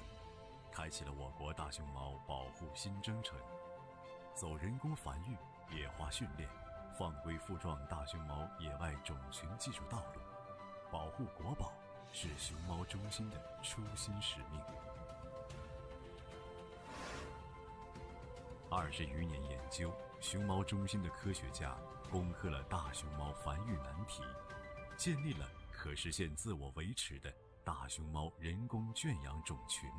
开启了我国大熊猫保护新征程。走人工繁育、野化训练、放归复壮大熊猫野外种群技术道路，保护国宝是熊猫中心的初心使命。20余年研究，熊猫中心的科学家攻克了大熊猫繁育难题，建立了可实现自我维持的大熊猫人工圈养种群。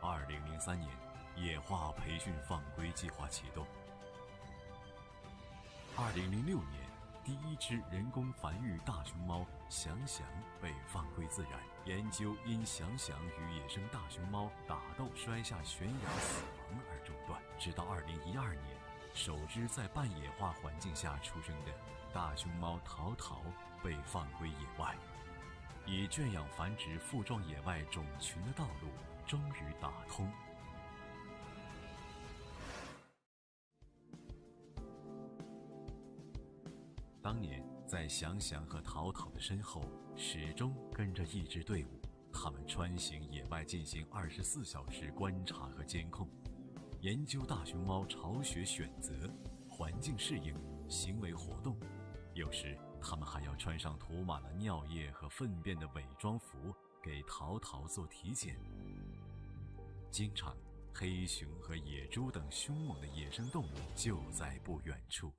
2003年，野化培训放归计划启动。2006年，第一只人工繁育大熊猫翔翔被放归自然，研究因翔翔与野生大熊猫打斗摔下悬崖死亡而中断。直到2012年，首只在半野化环境下出生的大熊猫淘淘被放归野外，以圈养繁殖附状野外种群的道路终于打通。当年在翔翔和淘淘的身后始终跟着一支队伍，他们穿行野外进行24小时观察和监控，研究大熊猫巢穴选择、环境适应、行为活动。有时他们还要穿上涂满了尿液和粪便的伪装服给淘淘做体检。经常黑熊和野猪等凶猛的野生动物就在不远处。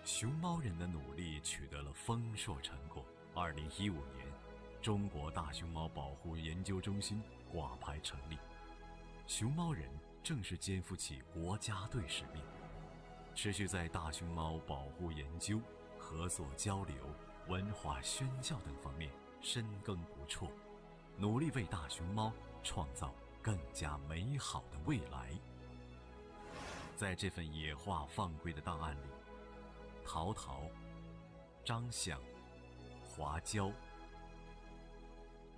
熊猫人的努力取得了丰硕成果。2015年，中国大熊猫保护研究中心挂牌成立，熊猫人正式肩负起国家队使命，持续在大熊猫保护研究、合作交流、文化宣教等方面深耕不辍，努力为大熊猫创造更加美好的未来。在这份野化放归的档案里，淘淘、张相、华娇、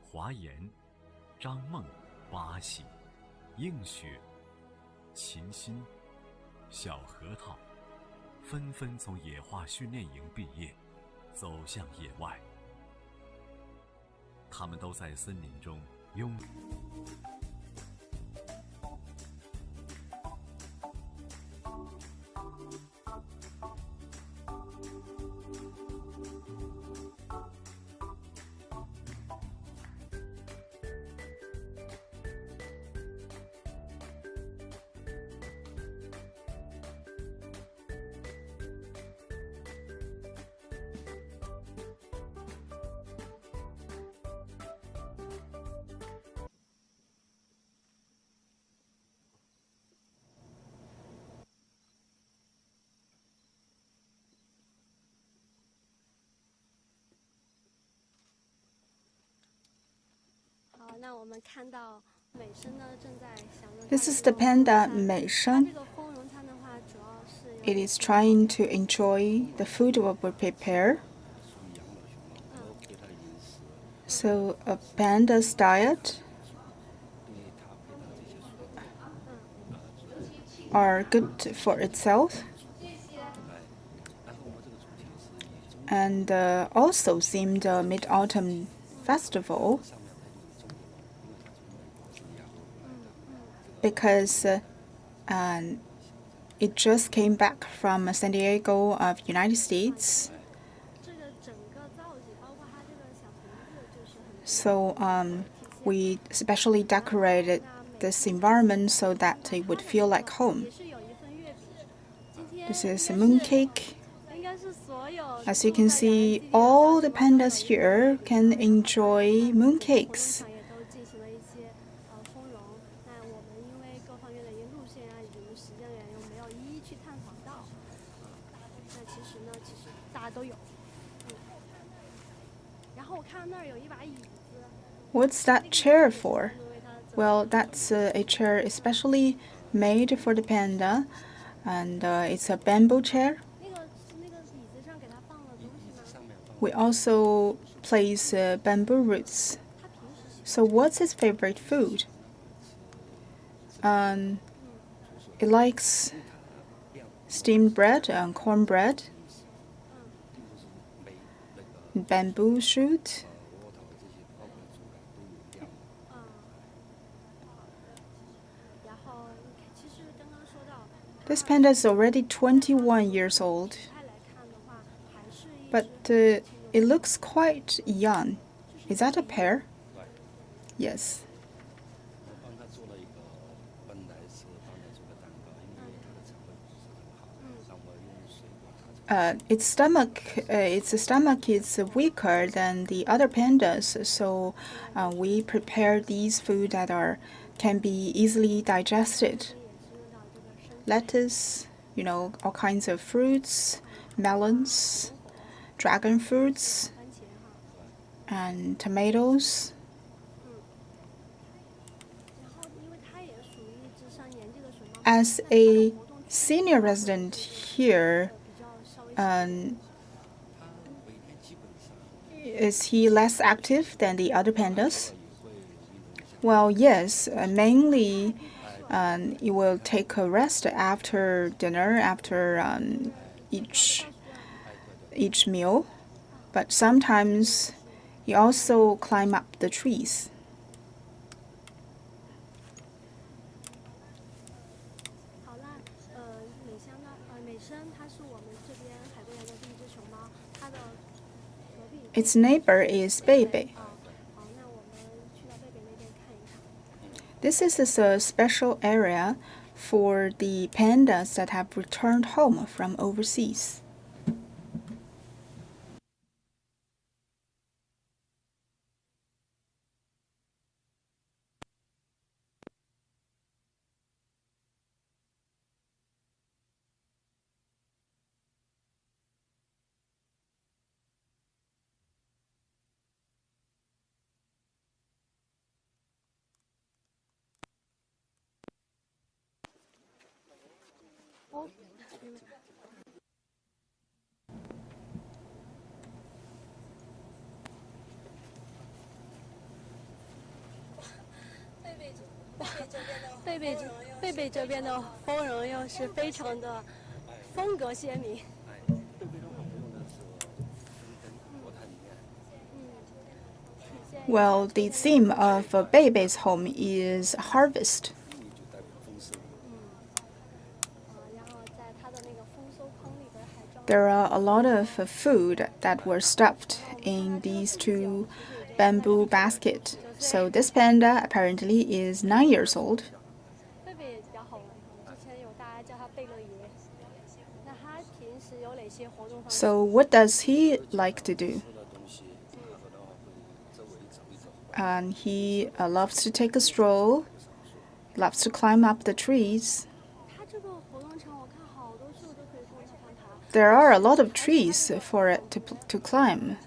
华言、张梦、巴西、映雪、秦心、小核桃纷纷从野化训练营毕业，走向野外。他们都在森林中拥好，那我们看到美声呢正在享用。 This is the panda 美声。这个丰容餐的话，主要是 It is trying to enjoy the food we prepare. So a panda's diet are good for itself. And also themed Mid-Autumn Festival because it just came back from San Diego of United States. So we specially decorated this environment so that it would feel like home. This is a mooncake. As you can see, all the pandas here can enjoy mooncakes. What's that chair for? Well, that's a chair especially made for the panda, and it's a bamboo chair. We also place bamboo roots. So what's his favorite food? It likes steamed bread and cornbread, bamboo shoot. This panda is already 21 years old. But it looks quite young. Is that a pear? Yes. Its stomach is weaker than the other pandas, so we prepare these food that can be easily digested. Lettuce, all kinds of fruits, melons, dragon fruits, and tomatoes. As a senior resident here, is he less active than the other pandas? Well, yes, mainly he will take a rest after dinner, after each meal. But sometimes he also climb up the trees. Its neighbor is Beibei. This is a special area for the pandas that have returned home from overseas.贝贝这边的丰容又是非常的风格鲜明。Well, the theme of Beibei's home is harvest. There are a lot of food that were stuffed in these two bamboo baskets. So this panda apparently is 9 years old. So what does he like to do? He loves to take a stroll, loves to climb up the trees. There are a lot of trees for it to climb.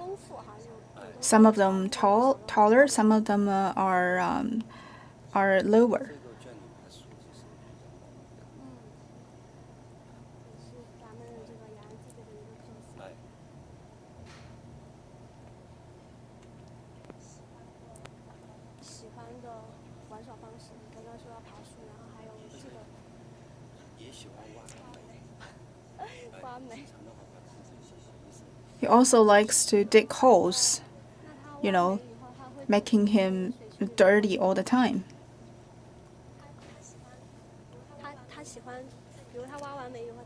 Some of them taller, some of them are lower. He also likes to dig holes, making him dirty all the time.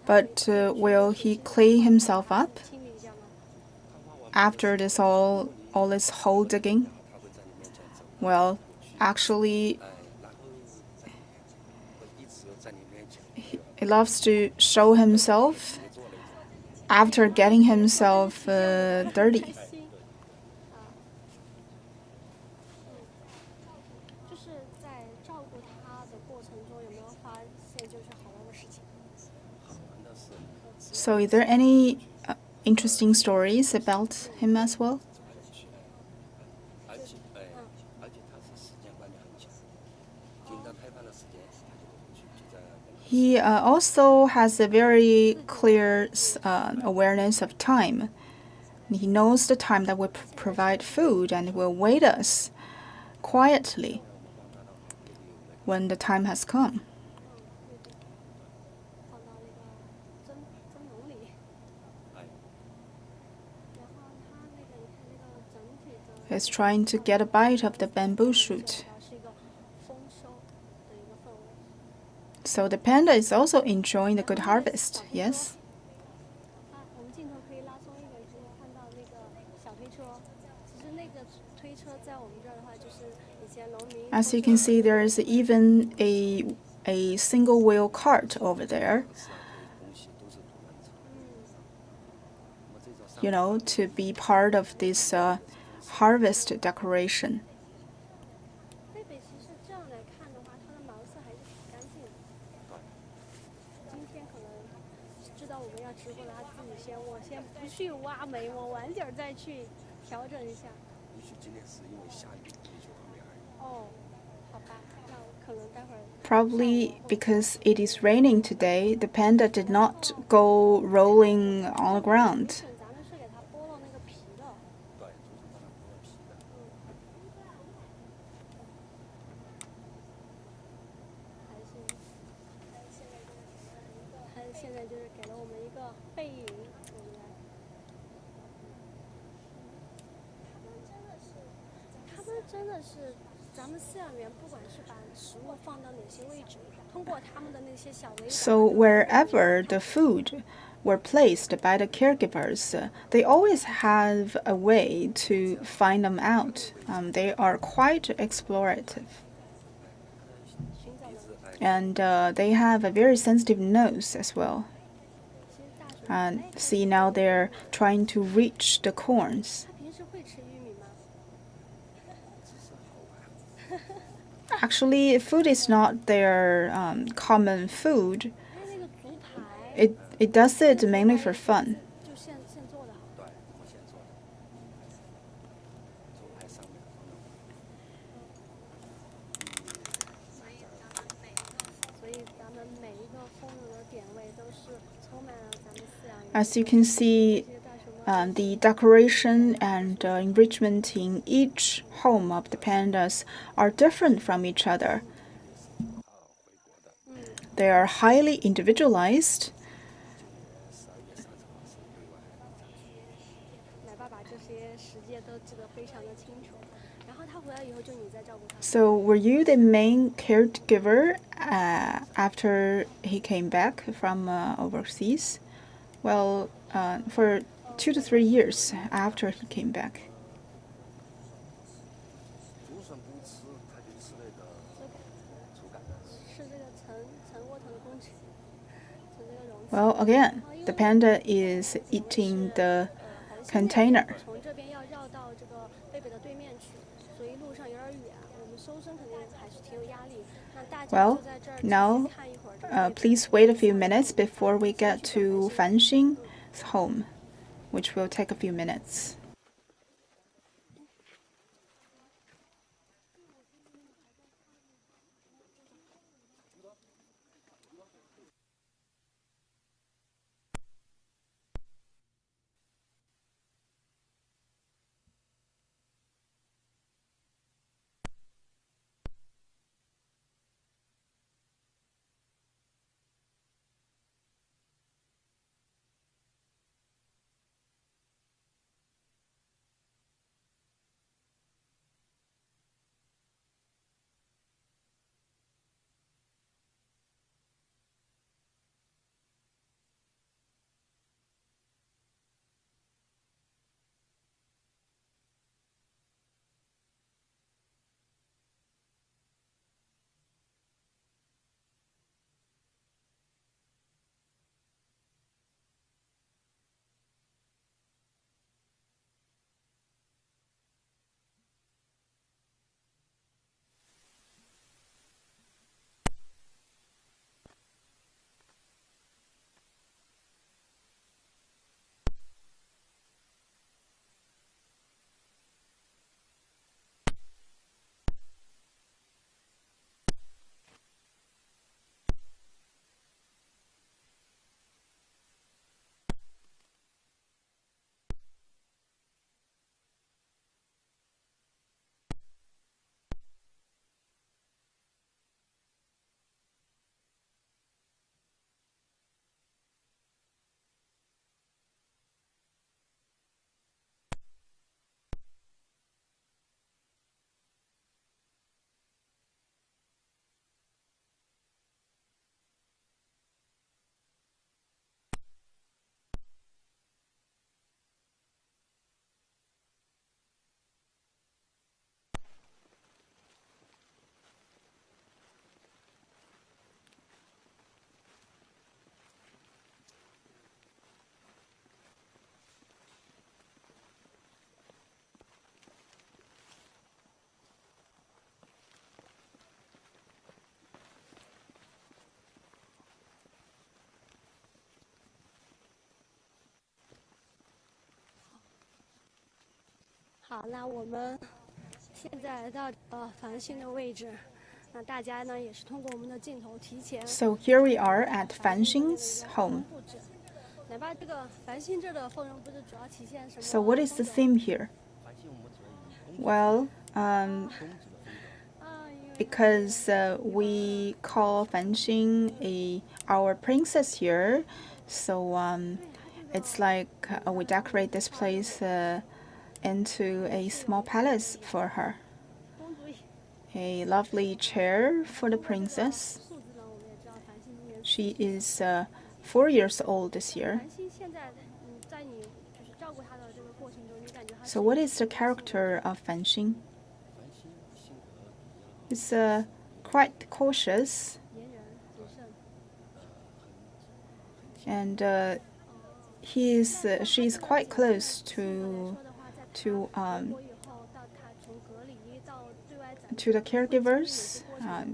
But will he clean himself up after this all this hole digging? Well, actually, he loves to show himself after getting himself dirty. So, is there any interesting stories about him as well? He also has a very clear awareness of time. He knows the time that we provide food and will wait us quietly when the time has come. He's trying to get a bite of the bamboo shoot. So the panda is also enjoying the good harvest, yes? As you can see, there is even a single wheel cart over there. You know, to be part of this harvest decoration. 贝贝其实这样来看的话，它的毛色还是挺干净的。今天可能知道我们要直播了，他自己我先不去挖煤，我晚点再去调整一下。也许今天是因为下雨，也就还没来。哦，好吧，那我可能待会儿。Probably because it is raining today, the panda did not go rolling on the ground. 咱们是给它剥了那个皮的。对，就是帮它剥了皮的。他现在就是给了我们一个背影，我们来。他们真的是，咱们饲养员不管是把食物放到哪些位置，通过他们的那些小围栏。So wherever the food were placed by the caregivers, they always have a way to find them out. They are quite explorative. And they have a very sensitive nose as well. And see, now they're trying to reach the corns. Actually, food is not their common food. It does it mainly for fun. As you can see, the decoration and enrichment in each home of the pandas are different from each other. They are highly individualized. So, were you the main caregiver after he came back from overseas? Well, for 2 to 3 years after he came back. Well, again, the panda is eating the container. Well, now please wait a few minutes before we get to Fanxing's home, which will take a few minutes. 好，那我们现在来到繁星的位置，那大家呢也是通过我们的镜头提前。 So here we are at Fanxing's home. 哪怕这个繁星这的缝纫布置主要体现什么？ So what is the theme here? Well, because we call Fanxing our princess here, so it's like we decorate this place into a small palace for her. A lovely chair for the princess. She is 4 years old this year. So what is the character of Fanxing? He's quite cautious, and she's quite close to the caregivers,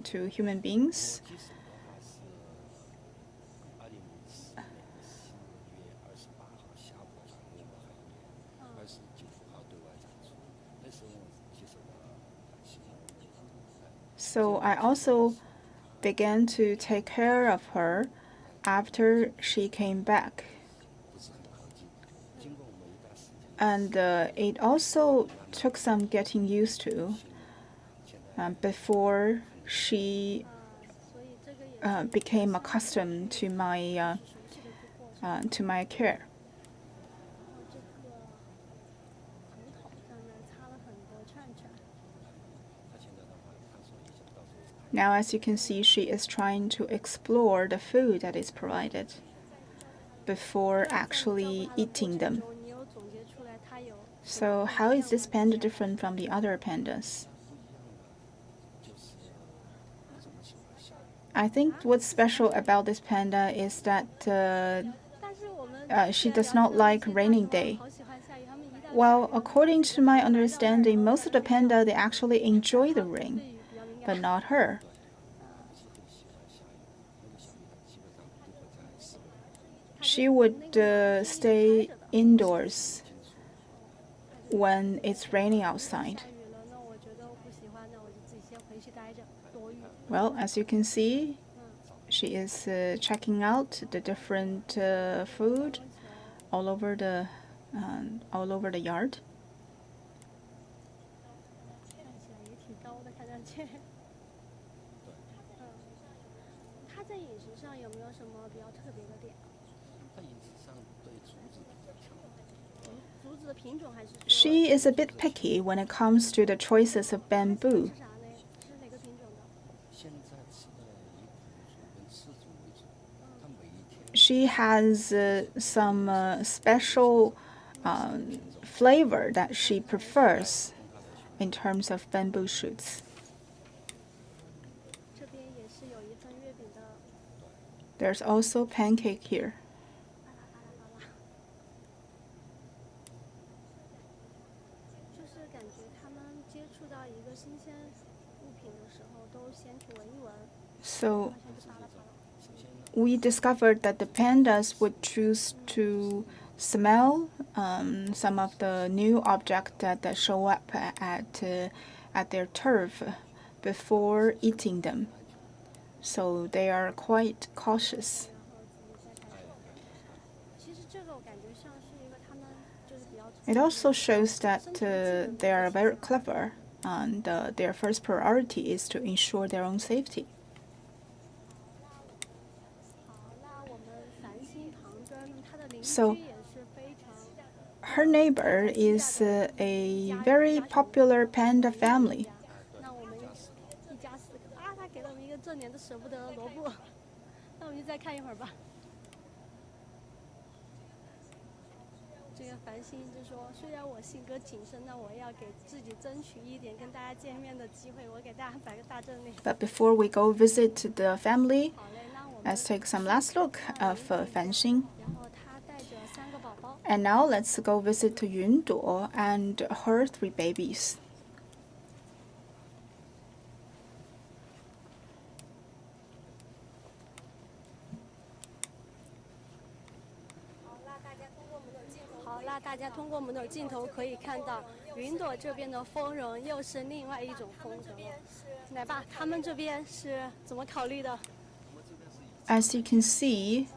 to human beings. So I also began to take care of her after she came back. And it also took some getting used to before she became accustomed to my care. Now, as you can see, she is trying to explore the food that is provided before actually eating them. So how is this panda different from the other pandas? I think what's special about this panda is that she does not like rainy day. Well, according to my understanding, most of the panda, they actually enjoy the rain, but not her. She would stay indoors when it's raining outside. Well, as you can see, she is checking out the different food all over the yard. She is a bit picky when it comes to the choices of bamboo. She has some special flavor that she prefers in terms of bamboo shoots. There's also pancake here. So we discovered that the pandas would choose to smell some of the new objects that show up at their turf before eating them. So they are quite cautious. It also shows that they are very clever, and their first priority is to ensure their own safety. So her neighbor is a very popular panda family. But before we go visit the family, let's take some last look of Fanxing. And now let's go visit Yunduo and her 3 babies. 那大家通过我们的镜头可以看到，云朵这边的丰容又是另外一种风格。来吧，他们这边是怎么考虑的？ As you can see,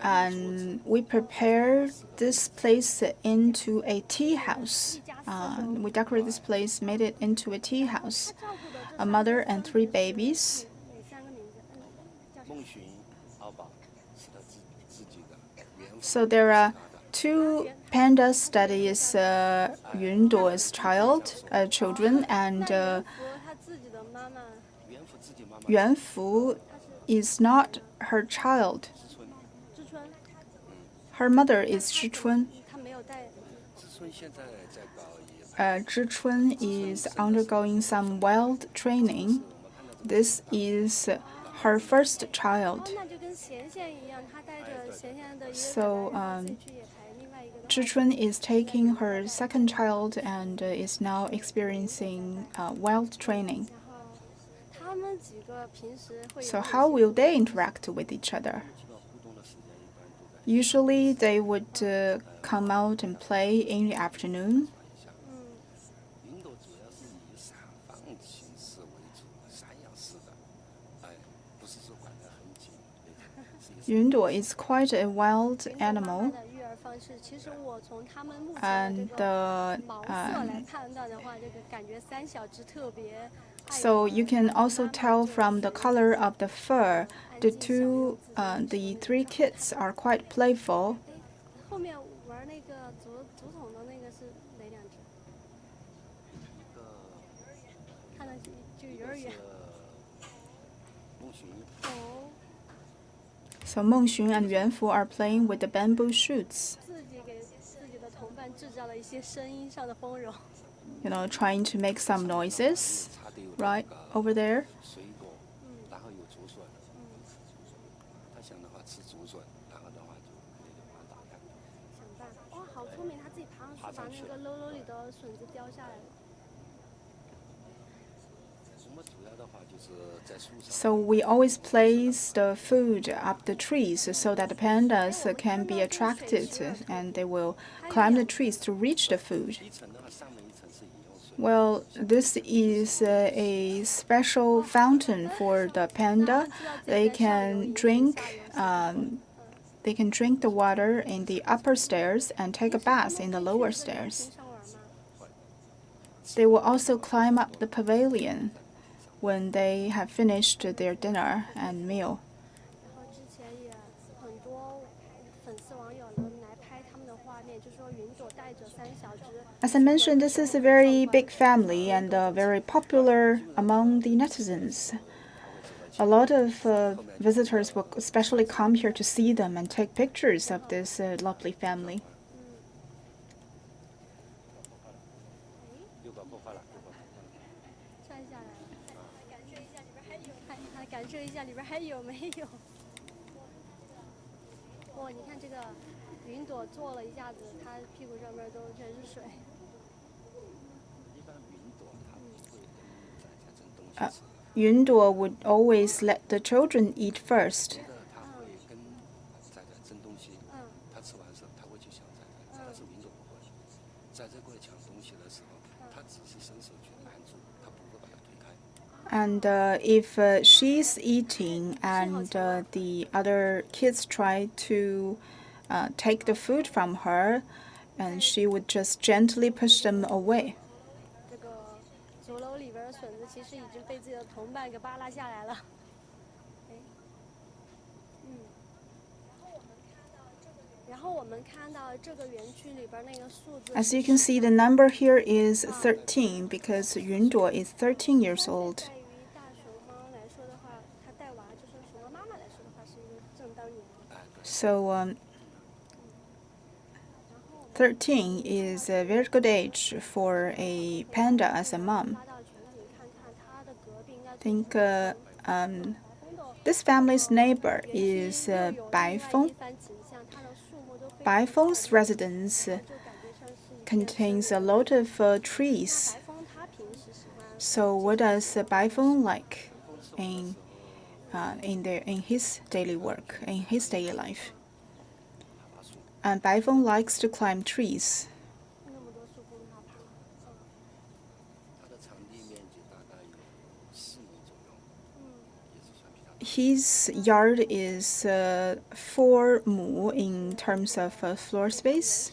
and we prepare this place into a tea house. We decorate this place, made it into a tea house. A mother and 3 babies. 哪3个名字？叫什么？梦寻、敖宝是他自己的原 So there are 2 pandas that is Yundo's children, and 那他自己的妈妈 原父自己妈妈 Yuanfu is not her child. 知春， Her mother is Sichuan. 他没有带。知春现在在搞也 Zhichun is undergoing some wild training. This is her first 哦， child. 那就跟贤贤一样，他带着贤贤的一个 So, 小孩，自己去野排另外一个的话。 Zhichun is taking her second child and is now experiencing wild training. 然后他们几个平时会有 So 哪 how 些 will they interact with each other? 基本互动的时间一般都在 Usually they would come out and play in the afternoon. 云朵主要是以散放形式为主，散养式的，不是说管得很紧那种，是一个 Yunduo is quite a wild 云朵妈妈 animal, 的育儿方式，其实我从他们目前 and 的这个毛色来判断的话，这个感觉3小只特别爱 so 玩 you can also 妈妈 tell 就 from the 是 color of the fur, 安 the 静享用 two, 自己 the 3 kids are quite playful. 后面玩那个竹筒的那个是哪2只？看到就幼儿园。梦寻 哦， So Mengxun and Yuanfu are playing with the bamboo shoots, 自己给自己的同伴制造了一些声音上的丰容。 trying to make some noises 茶得有 right 那个 over there. 水果，然后有竹笋，他想的话吃竹笋，然后的话就可以把它打开。想办法，哇，好聪明，他自己爬上去把那个篓篓里的笋子叼下来了。 我们主要的话就是在树上。 So we always place the food up the trees so that the pandas can be attracted and they will climb the trees to reach the food. 一层的话，上面一层是饮用水， Well, this is a special fountain for the panda. They can drink. They can drink the water in the upper stairs and take a bath in the lower stairs. 上玩吗？ They will also climb up the pavilion when they have finished their dinner and meal. 然后之前也很多粉丝网友呢来拍他们的画面，就说云朵带着3小只。 As I mentioned, this is a very big family and very popular among the netizens. A lot of visitors will especially come here to see them and take pictures of this lovely family. 又搞破坏了，又搞破坏了。摔下来了，感受一下里边还有，还感受一下里边还有没有？哇，你看这个云朵坐了一下子，它屁股上面都全是水。一般云朵它不会跟崽争东西吃， Yunduo would always let the children eat first. 别的它会跟崽争东西，它吃完时候它会去抢崽，但是云朵不会。崽过来抢东西的时候，它只是伸手去拦住，它不会把它推开。 And if she's eating and the other kids try to take the food from her, and she would just gently push them away. 这个竹篓里边的笋子其实已经被自己的同伴给扒拉下来了。哎，然后我们看到这个园区里边那个数字。 As you can see, the number here is 13 because Yunduo is 13 years old. 对于大熊猫来说的话，它带娃就是熊猫妈妈来说的话是一个正当年龄。 So 13 is a very good age for a panda as a mom. 发到群里看看它的隔壁应该 I think this family's neighbor is 白凤. 一番景象，它的树木都非常 Baifeng's residence 就感觉像是一片 contains a lot of trees. 白蜂它平时喜欢 So what does Baifeng like in his daily work, in his daily life? And Baifeng likes to climb trees. 那么多树供它爬。它的场地面积大概有4亩左右，也是算比较大。 His yard is 4 mu in terms of floor space.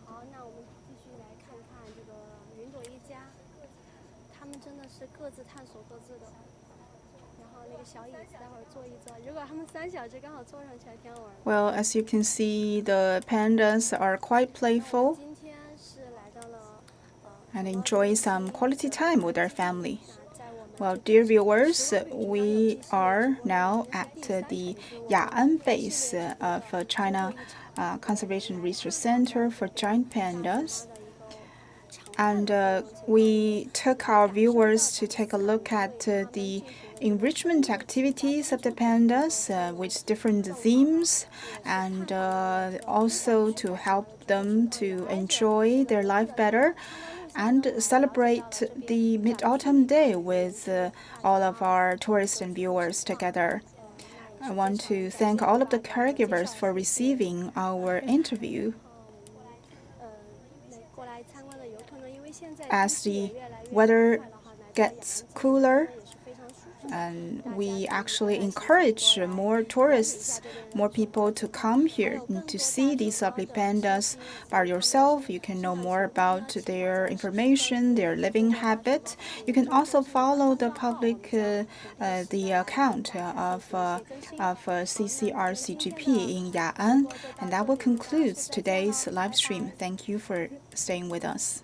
好，那我们继续来看看这个云朵一家，他们真的是各自探索各自的。然后那个小椅子，待会儿坐一坐。如果他们3小只刚好坐上去，还挺好玩。Well, as you can see, the pandas are quite playful 今天是来到了and enjoy some quality time with their family. 在我们 Well, dear viewers, we are now at the Ya'an base of China Conservation Research Center for Giant Pandas. And we took our viewers to take a look at the enrichment activities of the pandas with different themes, and also to help them to enjoy their life better and celebrate the Mid-Autumn Day with all of our tourists and viewers together. I want to thank all of the caregivers for receiving our interview. 过来参观的游客呢，因为现在 As 天气也 the 越来越 weather 快的话呢， gets cooler, 也是非常舒服的。 and we actually encourage more tourists, more people to come here to see these lovely pandas by yourself. You can know more about their information, their living habit. You can also follow the public the account of CCRCGP in Ya'an. And that will conclude today's live stream. Thank you for staying with us.